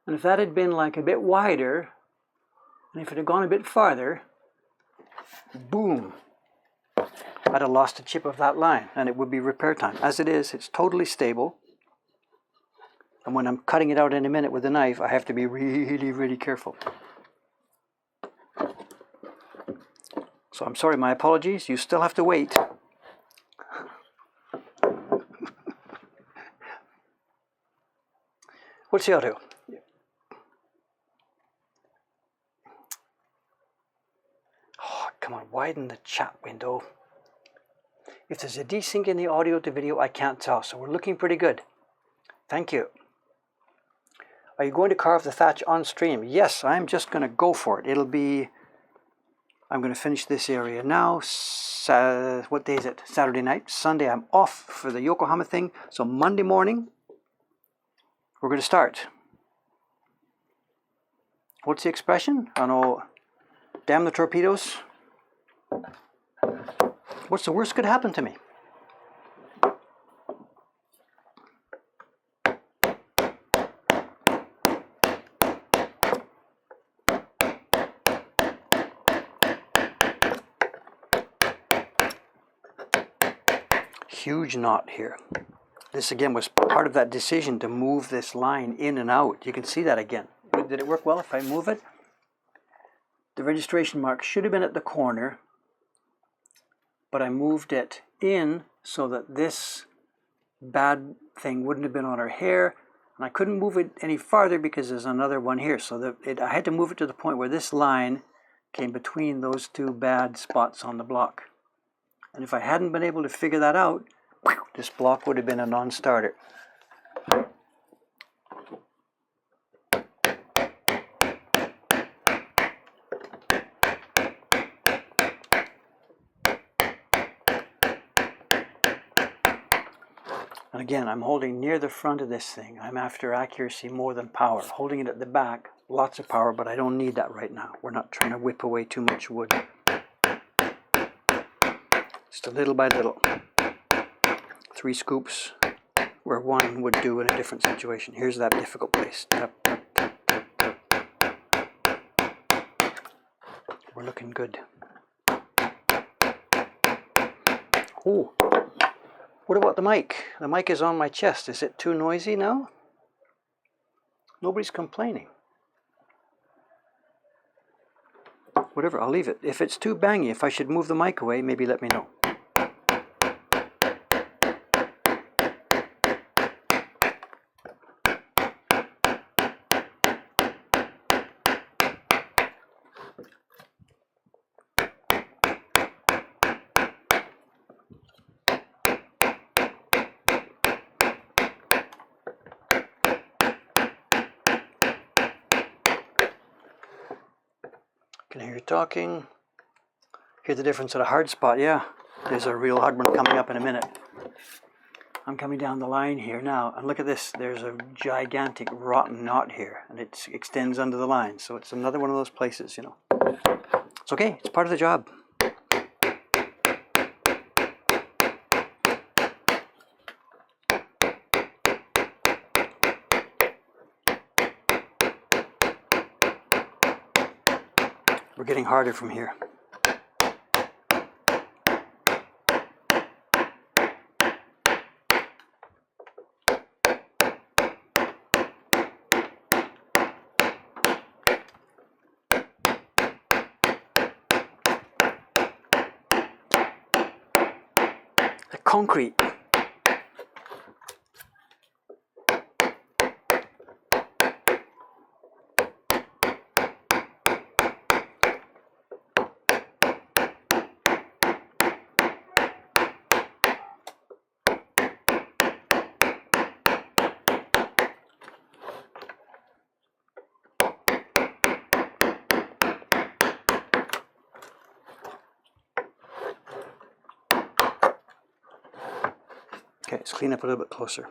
And if that had been like a bit wider, and if it had gone a bit farther, boom, I'd have lost a chip of that line, and it would be repair time. As it is, it's totally stable. And when I'm cutting it out in a minute with a knife, I have to be really, really careful. So I'm sorry, my apologies. You still have to wait. What's the audio? Oh, come on, widen the chat window. If there's a desync in the audio to video, I can't tell. So we're looking pretty good. Thank you. Are you going to carve the thatch on stream? Yes, I'm just going to go for it. I'm going to finish this area now. What day is it? Saturday night. Sunday I'm off for the Yokohama thing. So Monday morning, we're going to start. What's the expression? I don't know. Damn the torpedoes. What's the worst could happen to me? Huge knot here. This again was part of that decision to move this line in and out. You can see that again. Did it work well if I move it? The registration mark should have been at the corner, but I moved it in so that this bad thing wouldn't have been on her hair, and I couldn't move it any farther because there's another one here. So I had to move it to the point where this line came between those two bad spots on the block. And if I hadn't been able to figure that out, this block would have been a non-starter. And again, I'm holding near the front of this thing. I'm after accuracy more than power. Holding it at the back, lots of power, but I don't need that right now. We're not trying to whip away too much wood. Just a little by little. 3 scoops where one would do in a different situation. Here's that difficult place. Tap, tap, tap, tap, tap. We're looking good. Oh, what about the mic? The mic is on my chest. Is it too noisy now? Nobody's complaining. Whatever, I'll leave it. If it's too bangy, if I should move the mic away, maybe let me know. Can hear you talking. Hear the difference at a hard spot. Yeah, there's a real hard one coming up in a minute. I'm coming down the line here now, and look at this. There's a gigantic rotten knot here, and it extends under the line. So it's another one of those places, you know. It's okay. It's part of the job. We're getting harder from here. The concrete. Okay, let's clean up a little bit closer.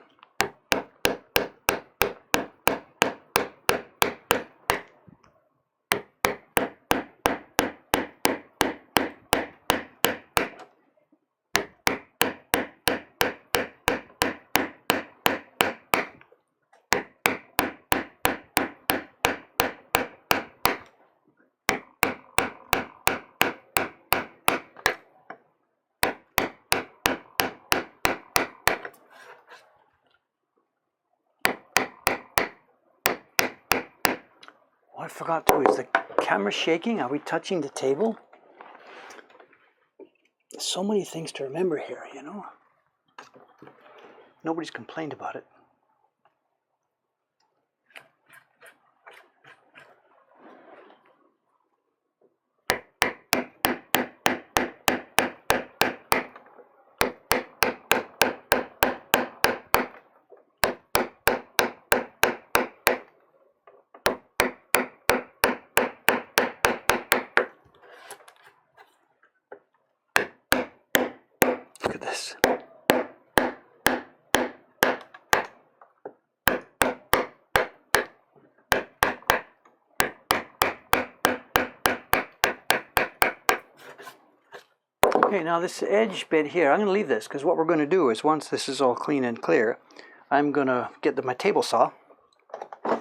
I forgot to, is the camera shaking? Are we touching the table? There's so many things to remember here, you know? Nobody's complained about it. Look at this. Okay, now this edge bit here, I'm going to leave this because what we're going to do is once this is all clean and clear, I'm going to get my table saw. I'm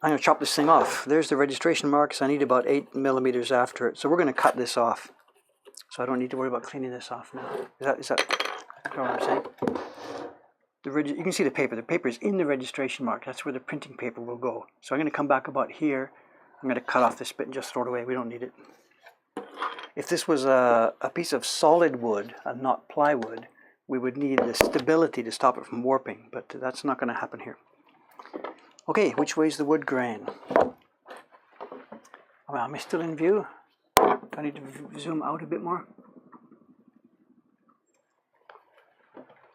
going to chop this thing off. There's the registration marks. I need about 8 millimeters after it. So we're going to cut this off. So I don't need to worry about cleaning this off now. Is that what I'm saying? You can see the paper. The paper is in the registration mark. That's where the printing paper will go. So I'm going to come back about here. I'm going to cut off this bit and just throw it away. We don't need it. If this was a piece of solid wood and not plywood, we would need the stability to stop it from warping, but that's not going to happen here. Okay, which way is the wood grain? Oh, am I still in view? Do I need to zoom out a bit more?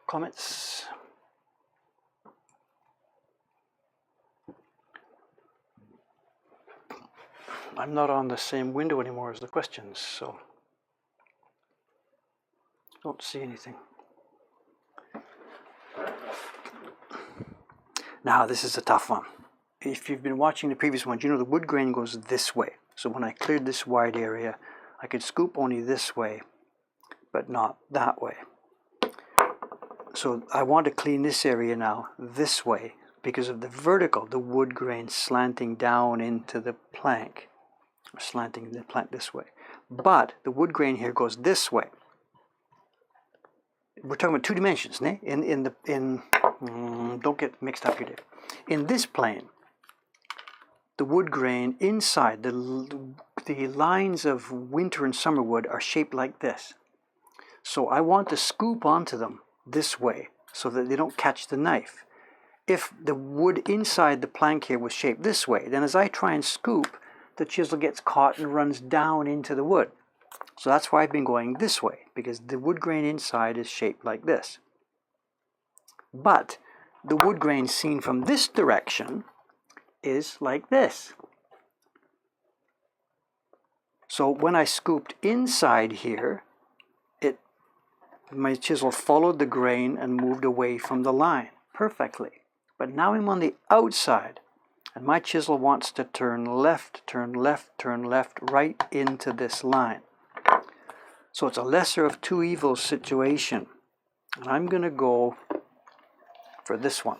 Comments? I'm not on the same window anymore as the questions, so don't see anything. Now, this is a tough one. If you've been watching the previous ones, you know the wood grain goes this way. So when I cleared this wide area, I could scoop only this way, but not that way. So I want to clean this area now this way because of the vertical, the wood grain slanting down into the plank, or slanting the plank this way. But the wood grain here goes this way. We're talking about two dimensions, né? Don't get mixed up here, Dave. In this plane, the wood grain inside, the lines of winter and summer wood are shaped like this. So I want to scoop onto them this way so that they don't catch the knife. If the wood inside the plank here was shaped this way, then as I try and scoop, the chisel gets caught and runs down into the wood. So that's why I've been going this way, because the wood grain inside is shaped like this. But the wood grain seen from this direction is like this. So when I scooped inside here, my chisel followed the grain and moved away from the line perfectly. But now I'm on the outside, and my chisel wants to turn left, turn left, turn left, right into this line. So it's a lesser of two evils situation. And I'm going to go for this one.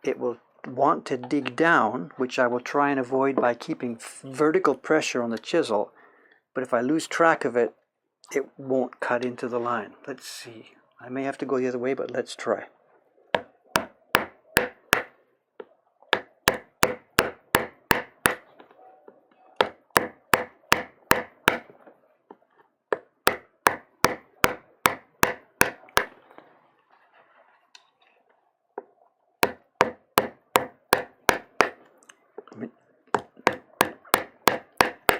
It will want to dig down, which I will try and avoid by keeping vertical pressure on the chisel. But if I lose track of it, it won't cut into the line. Let's see. I may have to go the other way, but let's try.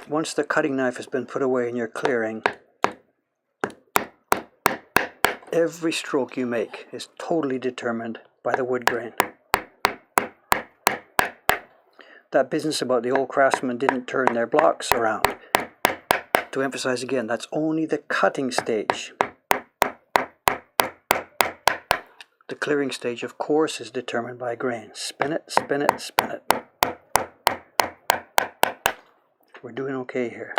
Once the cutting knife has been put away in your clearing, every stroke you make is totally determined by the wood grain. That business about the old craftsmen didn't turn their blocks around. To emphasize again, that's only the cutting stage. The clearing stage, of course, is determined by grain. Spin it, spin it, spin it. We're doing okay here.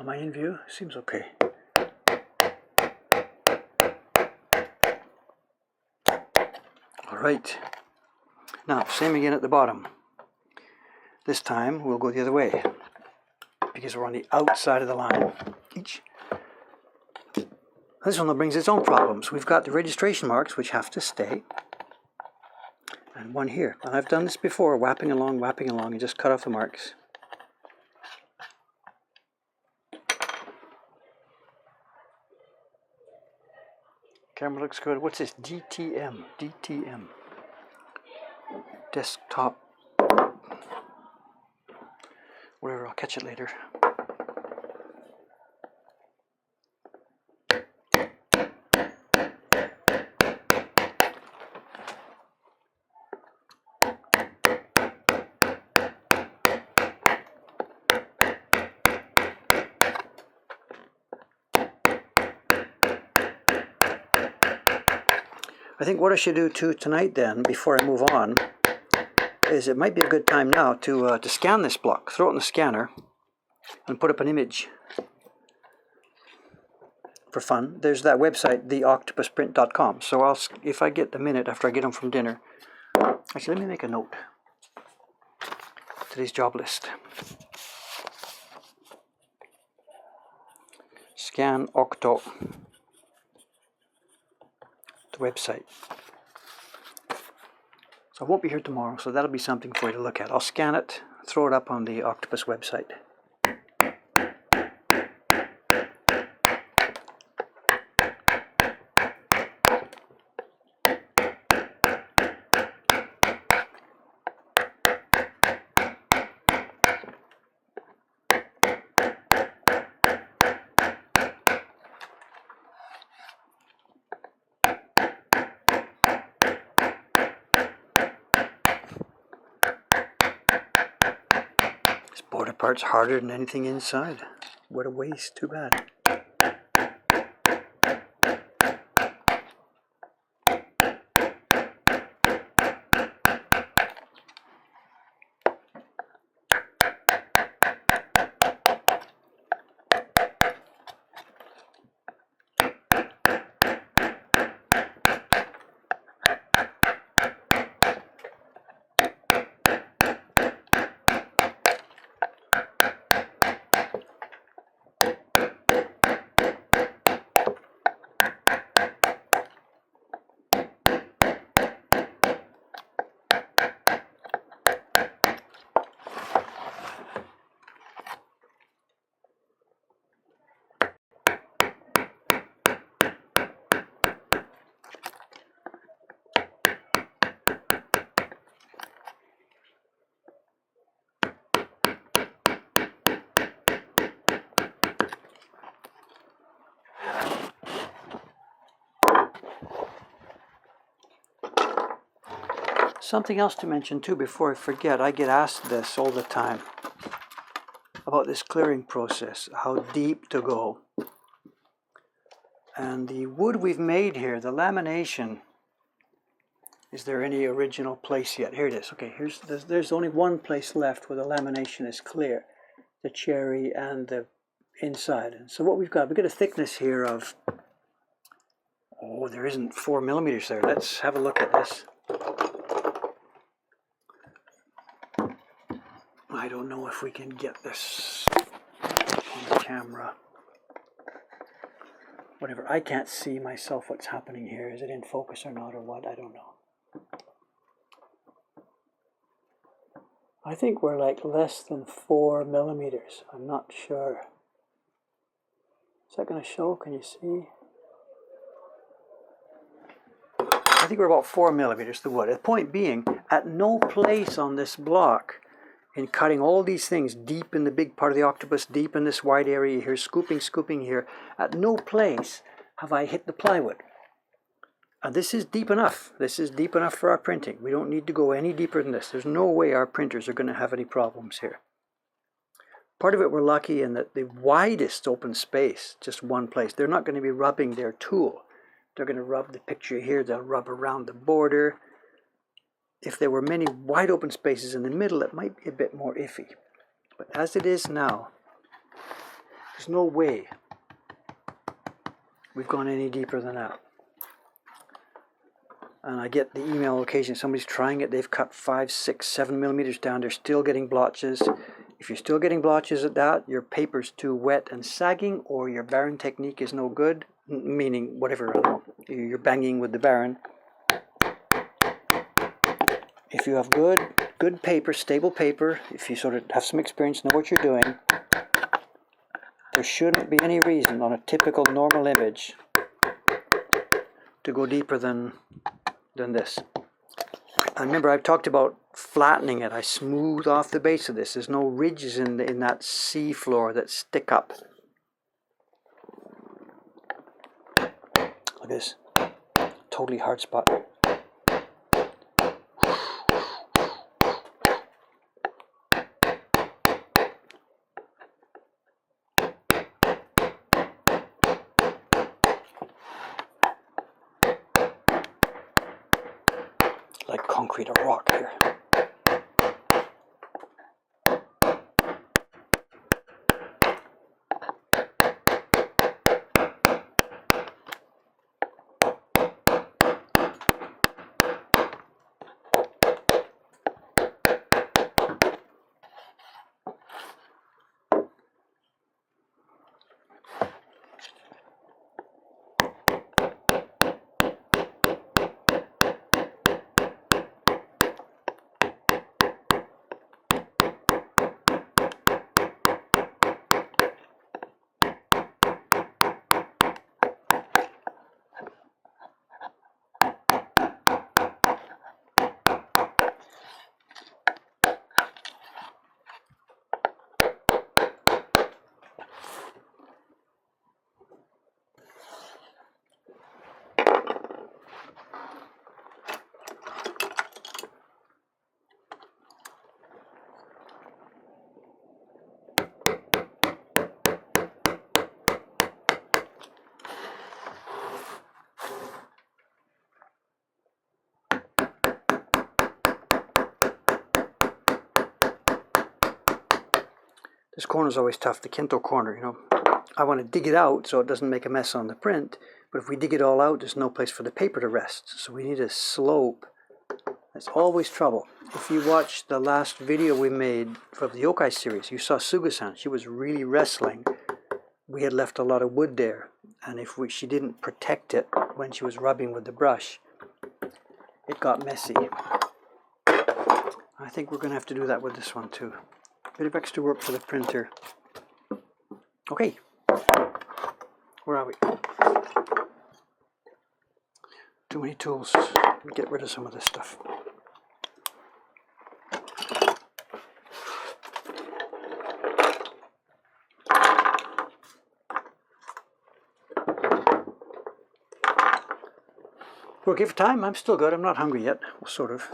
Am I in view? Seems okay. Alright. Now, same again at the bottom. This time we'll go the other way because we're on the outside of the line. This one brings its own problems. We've got the registration marks which have to stay, and one here. And I've done this before, whapping along, and just cut off the marks. Camera looks good. What's this? DTM. DTM. Desktop. Whatever, I'll catch it later. I think what I should do tonight then, before I move on, is it might be a good time now to scan this block, throw it in the scanner, and put up an image for fun. There's that website, theoctopusprint.com. So if I get a minute after I get home from dinner, actually let me make a note. Today's job list. Scan Octo. The website. So I won't be here tomorrow, so that'll be something for you to look at. I'll scan it, throw it up on the Octopus website. Border part's harder than anything inside. What a waste, too bad. Something else to mention too before I forget, I get asked this all the time about this clearing process, how deep to go. And the wood we've made here, the lamination, is there any original place yet? Here it is. Okay, there's only one place left where the lamination is clear, the cherry and the inside. And so what we've got a thickness here of, oh, there isn't 4 millimeters there. Let's have a look at this. I don't know if we can get this on the camera. Whatever, I can't see myself what's happening here. Is it in focus or not or what? I don't know. I think we're like less than 4 millimeters. I'm not sure. Is that going to show? Can you see? I think we're about 4 millimeters, the wood. The point being, at no place on this block, in cutting all these things deep in the big part of the octopus, deep in this wide area here, scooping here, at no place have I hit the plywood. And this is deep enough. This is deep enough for our printing. We don't need to go any deeper than this. There's no way our printers are going to have any problems here. Part of it we're lucky in that the widest open space, just one place, they're not going to be rubbing their tool. They're going to rub the picture here, they'll rub around the border. If there were many wide open spaces in the middle, it might be a bit more iffy. But as it is now, there's no way we've gone any deeper than that. And I get the email occasionally, somebody's trying it, they've cut 5, 6, 7 millimeters down, they're still getting blotches. If you're still getting blotches at that, your paper's too wet and sagging, or your barren technique is no good, meaning whatever, you're banging with the barren. If you have good paper, stable paper, if you sort of have some experience, know what you're doing, there shouldn't be any reason on a typical normal image to go deeper than this. And remember, I've talked about flattening it. I smooth off the base of this. There's no ridges in that sea floor that stick up. Look at this. Totally hard spot. Like concrete or rock here. This corner is always tough, the Kinto corner, you know. I want to dig it out so it doesn't make a mess on the print, but if we dig it all out, there's no place for the paper to rest. So we need a slope. That's always trouble. If you watch the last video we made for the yokai series, you saw Suga-san. She was really wrestling. We had left a lot of wood there, and if she didn't protect it when she was rubbing with the brush, it got messy. I think we're going to have to do that with this one too. Bit of extra work for the printer. Okay, where are we? Too many tools. Get rid of some of this stuff. We're okay for time. I'm still good. I'm not hungry yet. Well, sort of.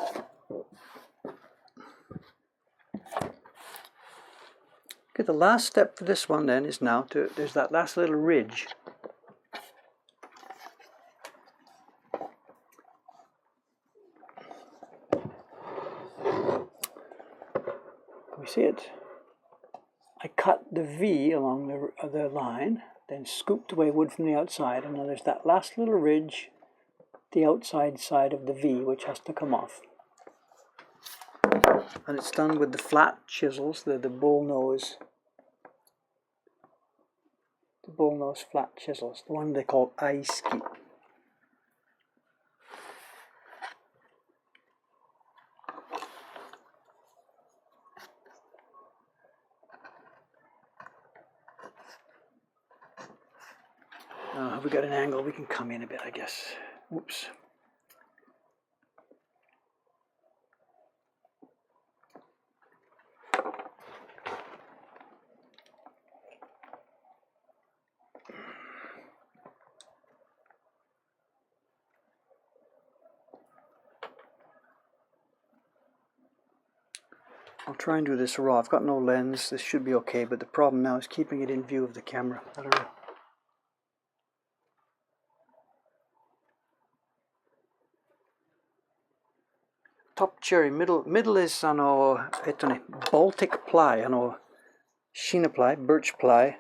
Okay, the last step for this one then is now to, there's that last little ridge. We see it. I cut the V along the line, then scooped away wood from the outside, and now there's that last little ridge, the outside side of the V, which has to come off. And it's done with the flat chisels, the bullnose flat chisels, the one they call aiski. Now we got an angle, we can come in a bit, I guess. Whoops. I'll try and do this raw. I've got no lens. This should be okay, but the problem now is keeping it in view of the camera. I don't know. Top cherry, middle is Baltic ply, Sheena ply, birch ply.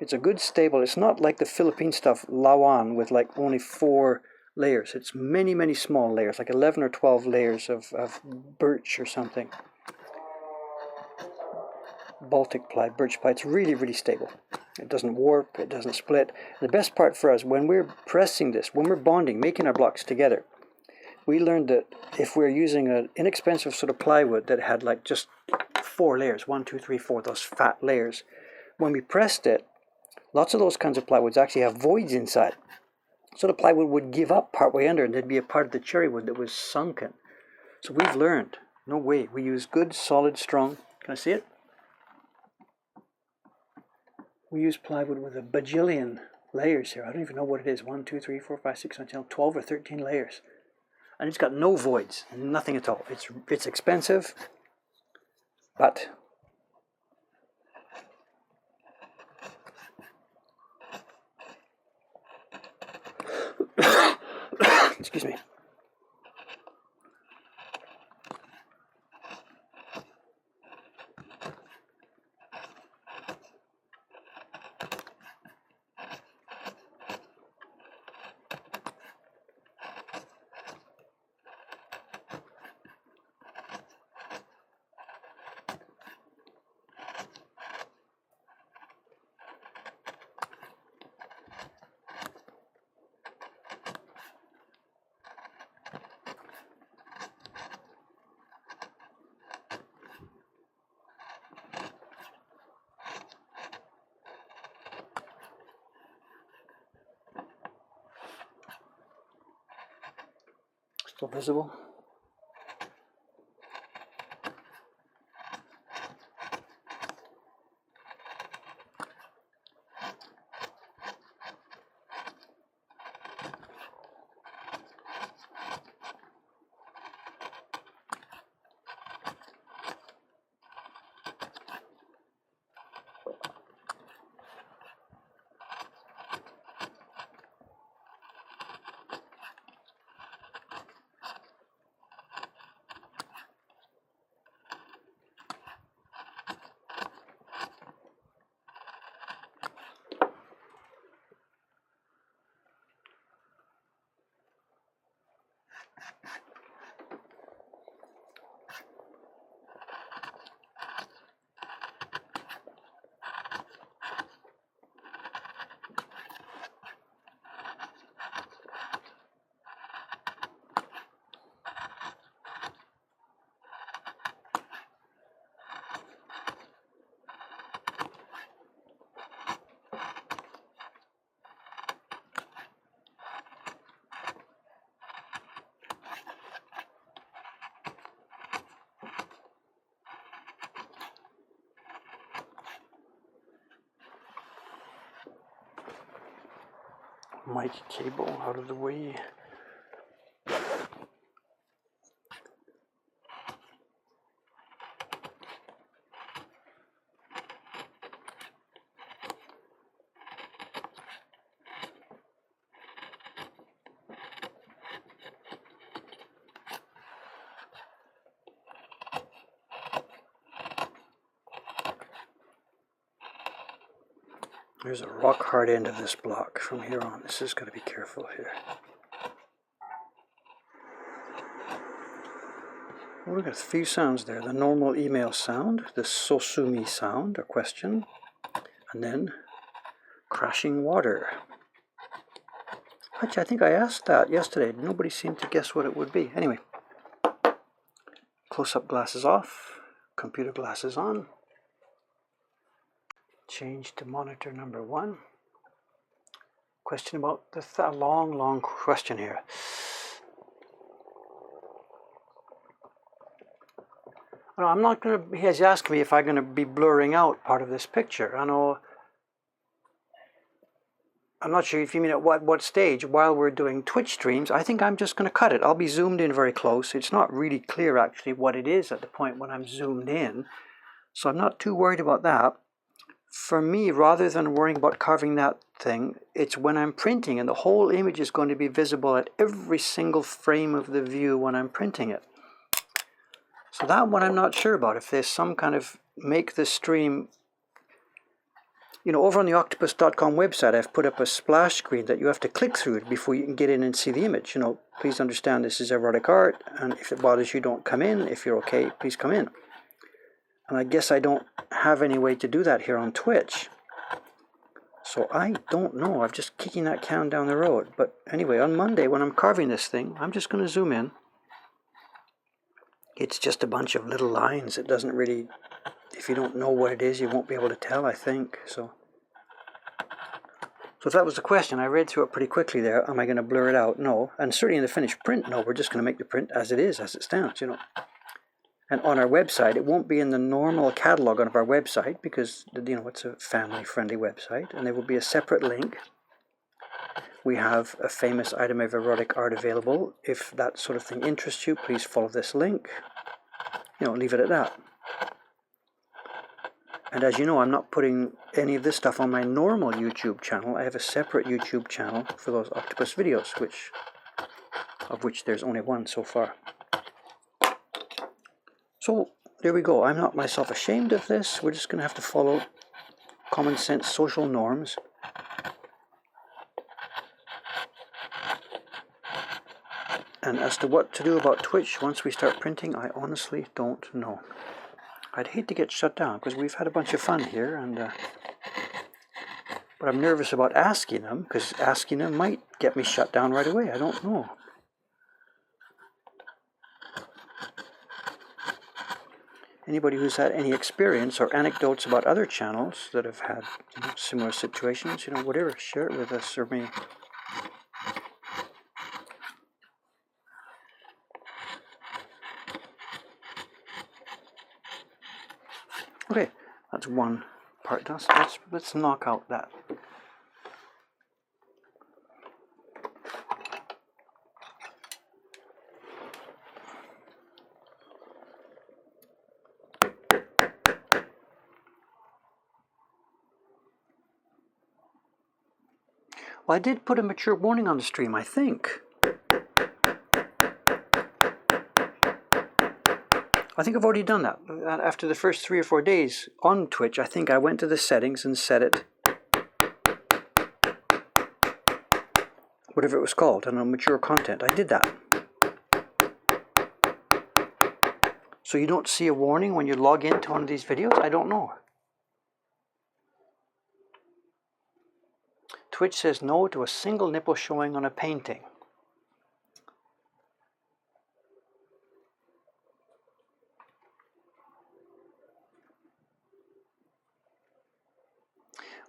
It's a good stable. It's not like the Philippine stuff, Lawan, with like only 4 layers. It's many, many small layers, like 11 or 12 layers of birch or something. Baltic ply, birch ply. It's really, really stable. It doesn't warp, it doesn't split. The best part for us, when we're pressing this, when we're bonding, making our blocks together, we learned that if we're using an inexpensive sort of plywood that had like just 4 layers, 1, 2, 3, 4, those fat layers, when we pressed it, lots of those kinds of plywoods actually have voids inside. So the plywood would give up partway under and there'd be a part of the cherry wood that was sunken. So we've learned, no way, we use good, solid, strong, can I see it? We use plywood with a bajillion layers here. I don't even know what it is. 1, 2, 3, 4, 5, 6, 7, 12 or 13 layers. And it's got no voids, nothing at all. It's expensive, but excuse me. Still visible? Mic cable out of the way. There's a rock hard end of this block from here on. This is going to be careful here. Well, we've got a few sounds there. The normal email sound, the sosumi sound or question, and then crashing water. Actually, I think I asked that yesterday. Nobody seemed to guess what it would be. Anyway, close-up glasses off, computer glasses on. Change to monitor number 1. question about a long question here. No, I'm not going to. He has asked me if I'm going to be blurring out part of this picture. I know. I'm not sure if you mean at what stage. While we're doing Twitch streams, I think I'm just going to cut it. I'll be zoomed in very close. It's not really clear actually what it is at the point when I'm zoomed in, so I'm not too worried about that. For me, rather than worrying about carving that thing, it's when I'm printing, and the whole image is going to be visible at every single frame of the view when I'm printing it. So that one I'm not sure about. If there's some kind of make the stream, you know, over on the octopus.com website, I've put up a splash screen that you have to click through before you can get in and see the image. You know, please understand this is erotic art, and if it bothers you, don't come in. If you're okay, please come in. And I guess I don't have any way to do that here on Twitch. So I don't know. I'm just kicking that can down the road. But anyway, on Monday when I'm carving this thing, I'm just going to zoom in. It's just a bunch of little lines. It doesn't really, if you don't know what it is, you won't be able to tell, I think. So if that was the question, I read through it pretty quickly there. Am I going to blur it out? No. And certainly in the finished print, no. We're just going to make the print as it is, as it stands, you know. And on our website, it won't be in the normal catalog on our website because, you know, it's a family-friendly website. And there will be a separate link. We have a famous item of erotic art available. If that sort of thing interests you, please follow this link. You know, leave it at that. And as you know, I'm not putting any of this stuff on my normal YouTube channel. I have a separate YouTube channel for those octopus videos, of which there's only one so far. So there we go. I'm not myself ashamed of this. We're just going to have to follow common sense social norms. And as to what to do about Twitch once we start printing, I honestly don't know. I'd hate to get shut down because we've had a bunch of fun here, but I'm nervous about asking them because asking them might get me shut down right away. I don't know. Anybody who's had any experience or anecdotes about other channels that have had, you know, similar situations, you know, whatever, share it with us or me. Okay, that's one part done. Let's knock out that. Well, I did put a mature warning on the stream, I think. I think I've already done that. After the first 3 or 4 days on Twitch, I think I went to the settings and set it, whatever it was called, and on mature content. I did that. So you don't see a warning when you log into one of these videos? I don't know. Twitch says no to a single nipple showing on a painting.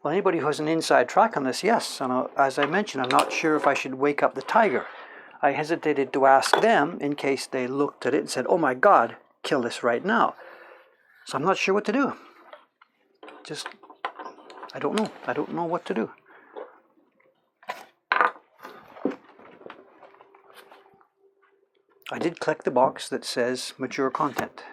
Well, anybody who has an inside track on this, yes. And as I mentioned, I'm not sure if I should wake up the tiger. I hesitated to ask them in case they looked at it and said, oh my God, kill this right now. So I'm not sure what to do. I don't know. I don't know what to do. I did click the box that says mature content.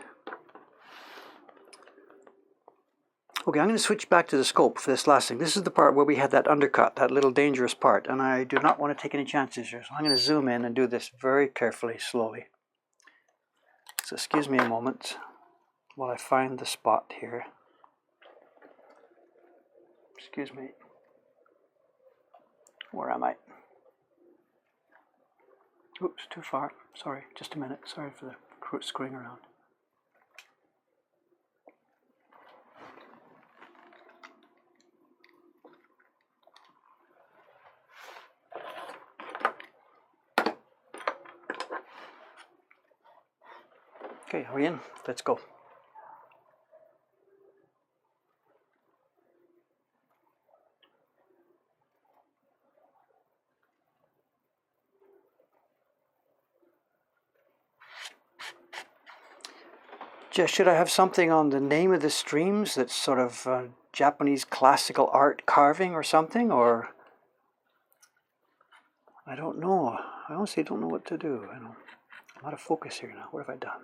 Okay, I'm going to switch back to the scope for this last thing. This is the part where we had that undercut, that little dangerous part, and I do not want to take any chances here. So I'm going to zoom in and do this very carefully, slowly. So excuse me a moment while I find the spot here. Excuse me. Where am I? Oops, too far. Sorry, just a minute. Sorry for the screwing around. Okay, are we in? Let's go. Should I have something on the name of the streams that's sort of Japanese classical art carving or something, or I don't know. I honestly don't know what to do. I'm out of focus here now. What have I done?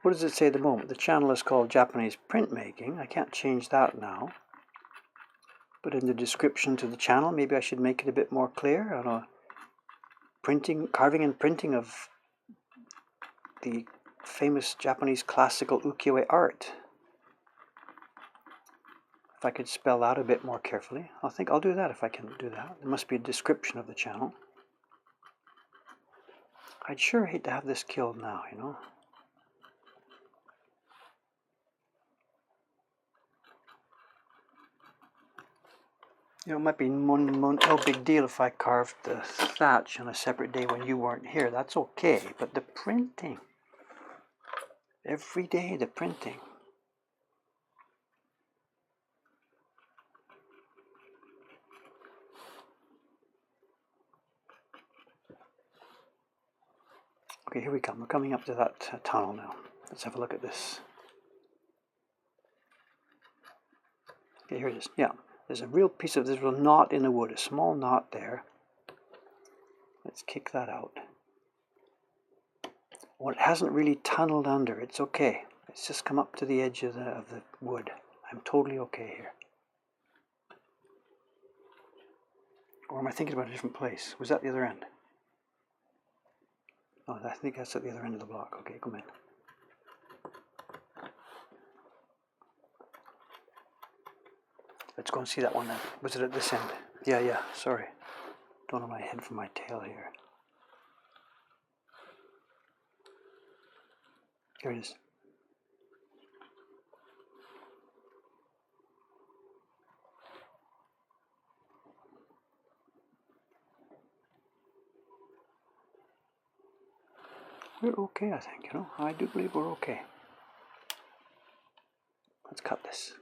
What does it say at the moment? The channel is called Japanese Printmaking. I can't change that now. But in the description to the channel, maybe I should make it a bit more clear. I don't know. Carving and printing of the famous Japanese classical ukiyo-e art. If I could spell that a bit more carefully. I think I'll do that if I can do that. There must be a description of the channel. I'd sure hate to have this killed now, you know. You know, it might be no big deal if I carved the thatch on a separate day when you weren't here. That's okay. But the printing, every day the printing. Okay, here we come. We're coming up to that tunnel now. Let's have a look at this. Okay, here it is. Yeah, there's a real piece of this little knot in the wood, a small knot there. Let's kick that out. Well, it hasn't really tunneled under. It's okay. It's just come up to the edge of the wood. I'm totally okay here. Or am I thinking about a different place? Was that the other end? Oh, I think that's at the other end of the block. Okay, come in. Let's go and see that one then. Was it at this end? Yeah, sorry. Don't know my head from my tail here. Here it is. We're okay, I think, you know. I do believe we're okay. Let's cut this.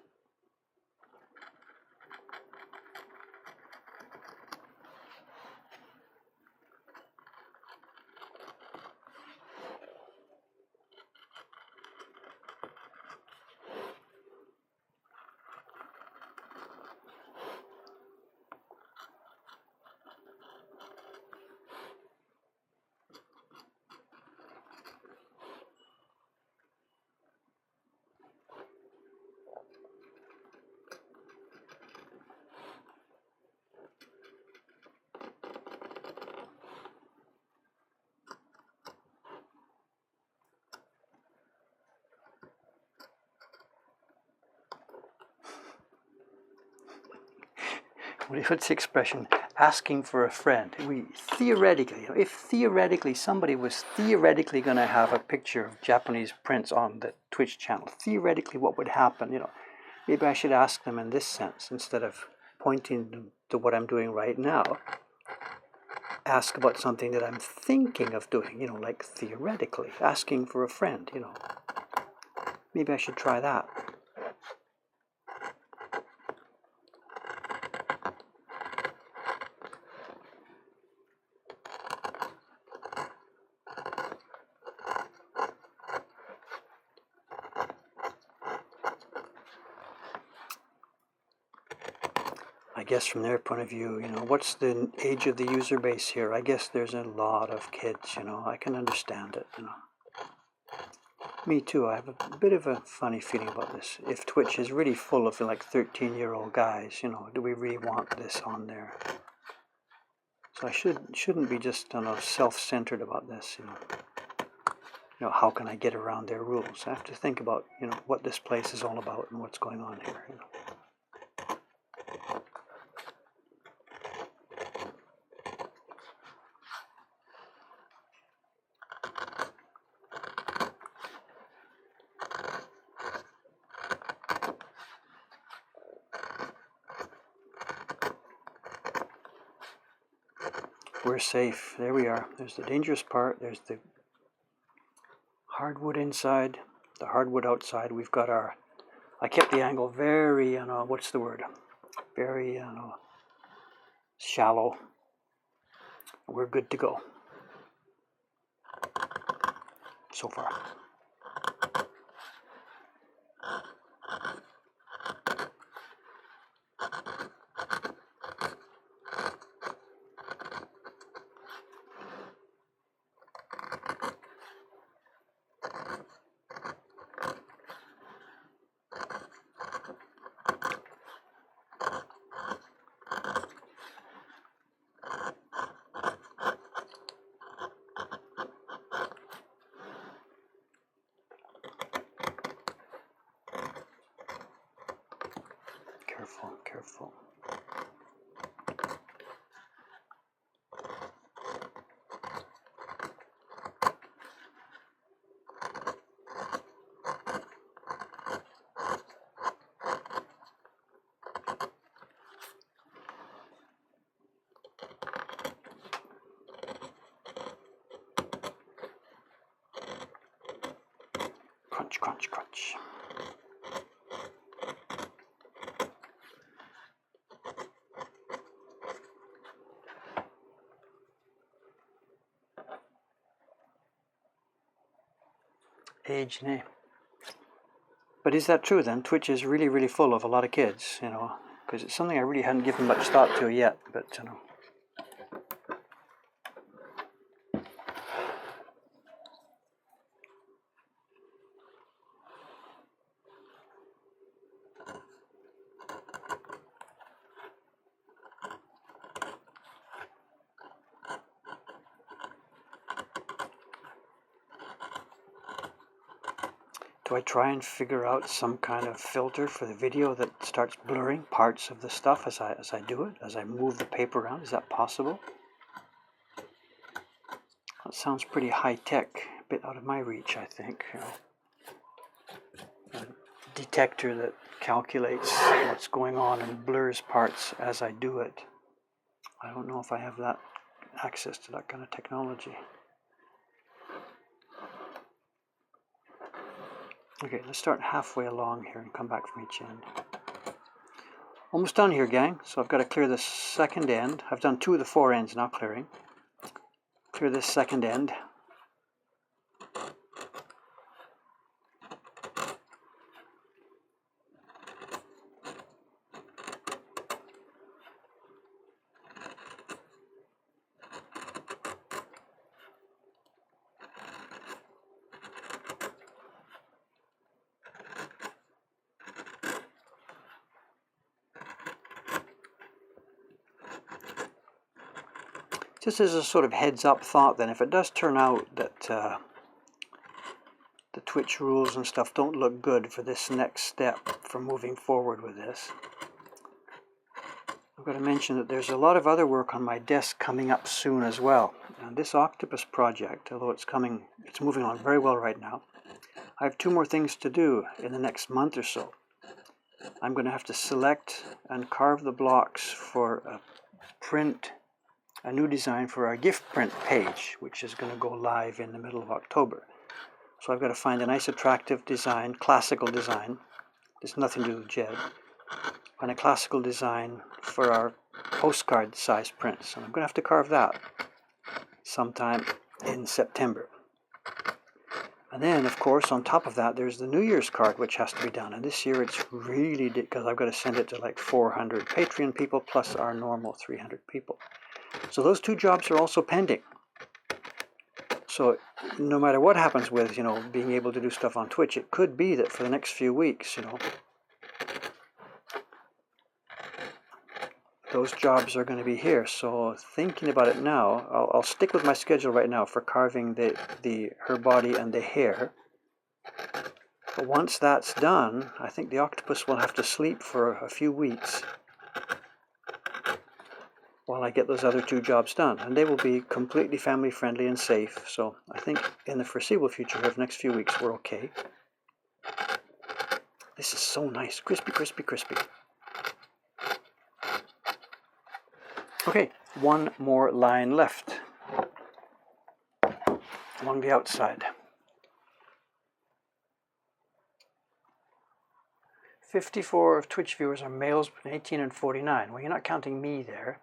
What's the expression? Asking for a friend. Theoretically, if theoretically somebody was theoretically going to have a picture of Japanese prints on the Twitch channel, theoretically what would happen? You know, maybe I should ask them in this sense instead of pointing to what I'm doing right now. Ask about something that I'm thinking of doing. You know, like theoretically asking for a friend. You know, maybe I should try that. I guess from their point of view, you know, what's the age of the user base here? I guess there's a lot of kids, you know, I can understand it, you know. Me too, I have a bit of a funny feeling about this. If Twitch is really full of like 13-year-old guys, you know, do we really want this on there? So I shouldn't be just, you know, self-centered about this, you know. You know, how can I get around their rules? I have to think about, you know, what this place is all about and what's going on here, you know. We're safe. There we are. There's the dangerous part. There's the hardwood inside, the hardwood outside. We've got our, I kept the angle very, what's the word? Very, shallow. We're good to go so far. Careful, careful. Crunch, crunch, crunch. Age, nay. But is that true then? Twitch is really, really full of a lot of kids, you know, because it's something I really hadn't given much thought to yet, but, you know. Do I try and figure out some kind of filter for the video that starts blurring parts of the stuff as I do it, as I move the paper around? Is that possible? That sounds pretty high-tech, a bit out of my reach, I think. You know, a detector that calculates what's going on and blurs parts as I do it. I don't know if I have that access to that kind of technology. Okay, let's start halfway along here and come back from each end. Almost done here, gang. So I've got to clear the second end. I've done 2 of the 4 ends now clearing. Clear this second end. Just as a sort of heads-up thought then, if it does turn out that the Twitch rules and stuff don't look good for this next step for moving forward with this, I've got to mention that there's a lot of other work on my desk coming up soon as well. And this octopus project, although it's moving along very well right now, I have 2 more things to do in the next month or so. I'm going to have to select and carve the blocks for a new design for our gift print page, which is going to go live in the middle of October. So I've got to find a nice attractive design, classical design. There's nothing to do with Jed. And a classical design for our postcard size prints. And I'm going to have to carve that sometime in September. And then, of course, on top of that, there's the New Year's card, which has to be done. And this year it's really, because I've got to send it to like 400 Patreon people plus our normal 300 people. So those 2 jobs are also pending. So no matter what happens with, you know, being able to do stuff on Twitch, it could be that for the next few weeks, you know, those jobs are going to be here. So thinking about it now, I'll stick with my schedule right now for carving her body and the hair. But once that's done, I think the octopus will have to sleep for a few weeks while I get those other 2 jobs done. And they will be completely family friendly and safe. So I think in the foreseeable future, for the next few weeks, we're okay. This is so nice. Crispy, crispy, crispy. Okay, 1 more line left along the outside. 54 of Twitch viewers are males between 18 and 49. Well, you're not counting me there.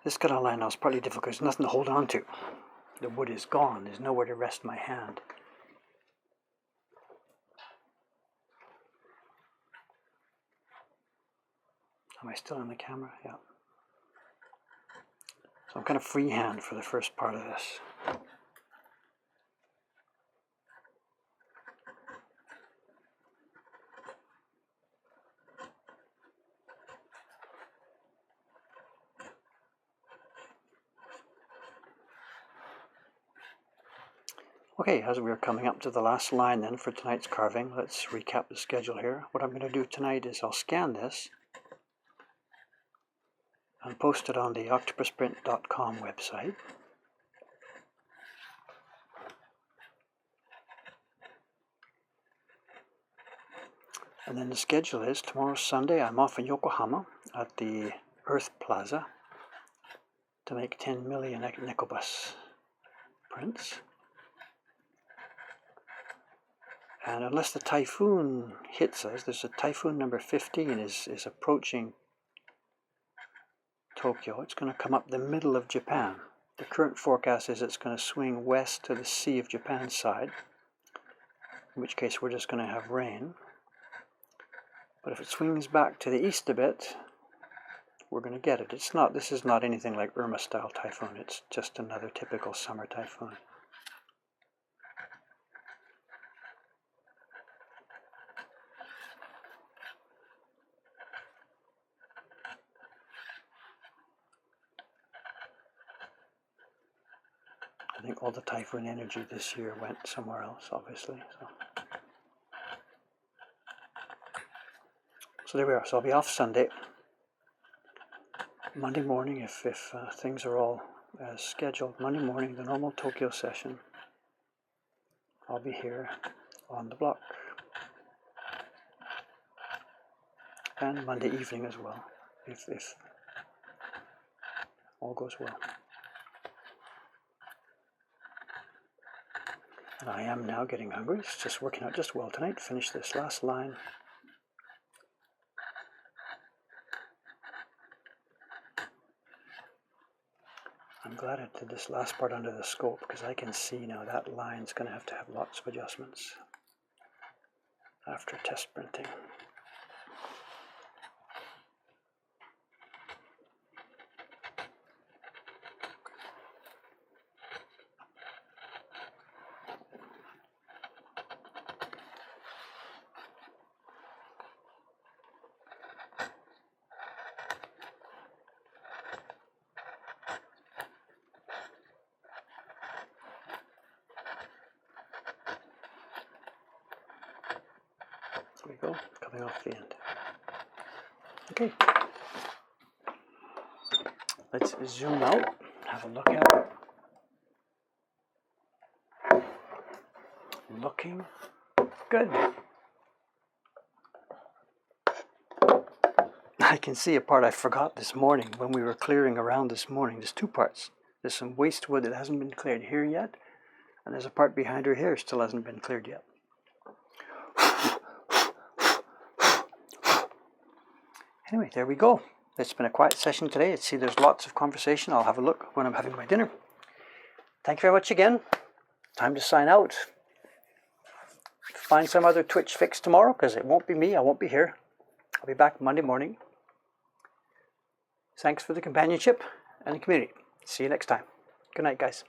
This kind of line now is partly difficult. There's nothing to hold on to. The wood is gone. There's nowhere to rest my hand. Am I still on the camera? Yeah. So I'm kind of freehand for the first part of this. Okay, as we're coming up to the last line then for tonight's carving, let's recap the schedule here. What I'm going to do tonight is I'll scan this and post it on the octopusprint.com website. And then the schedule is tomorrow Sunday I'm off in Yokohama at the Earth Plaza to make 10 million nickel bus prints. And unless the typhoon hits us, there's a typhoon number 15 is approaching Tokyo. It's going to come up the middle of Japan. The current forecast is it's going to swing west to the Sea of Japan side, in which case we're just going to have rain. But if it swings back to the east a bit, we're going to get it. This is not anything like Irma-style typhoon. It's just another typical summer typhoon. I think all the typhoon energy this year went somewhere else, obviously. So there we are. So I'll be off Sunday. Monday morning, if things are all as scheduled, Monday morning, the normal Tokyo session, I'll be here on the block. And Monday evening as well, if all goes well. And I am now getting hungry. It's just working out just well tonight. Finish this last line. I'm glad I did this last part under the scope because I can see now that line's going to have lots of adjustments after test printing. There we go, coming off the end. Okay, let's zoom out, have a look at it. Looking good. I can see a part I forgot this morning when we were clearing around this morning. There's two parts. There's some waste wood that hasn't been cleared here yet, and there's a part behind her here still hasn't been cleared yet. Anyway, there we go. It's been a quiet session today. See, there's lots of conversation. I'll have a look when I'm having my dinner. Thank you very much again. Time to sign out. Find some other Twitch fix tomorrow, because it won't be me. I won't be here. I'll be back Monday morning. Thanks for the companionship and the community. See you next time. Good night, guys.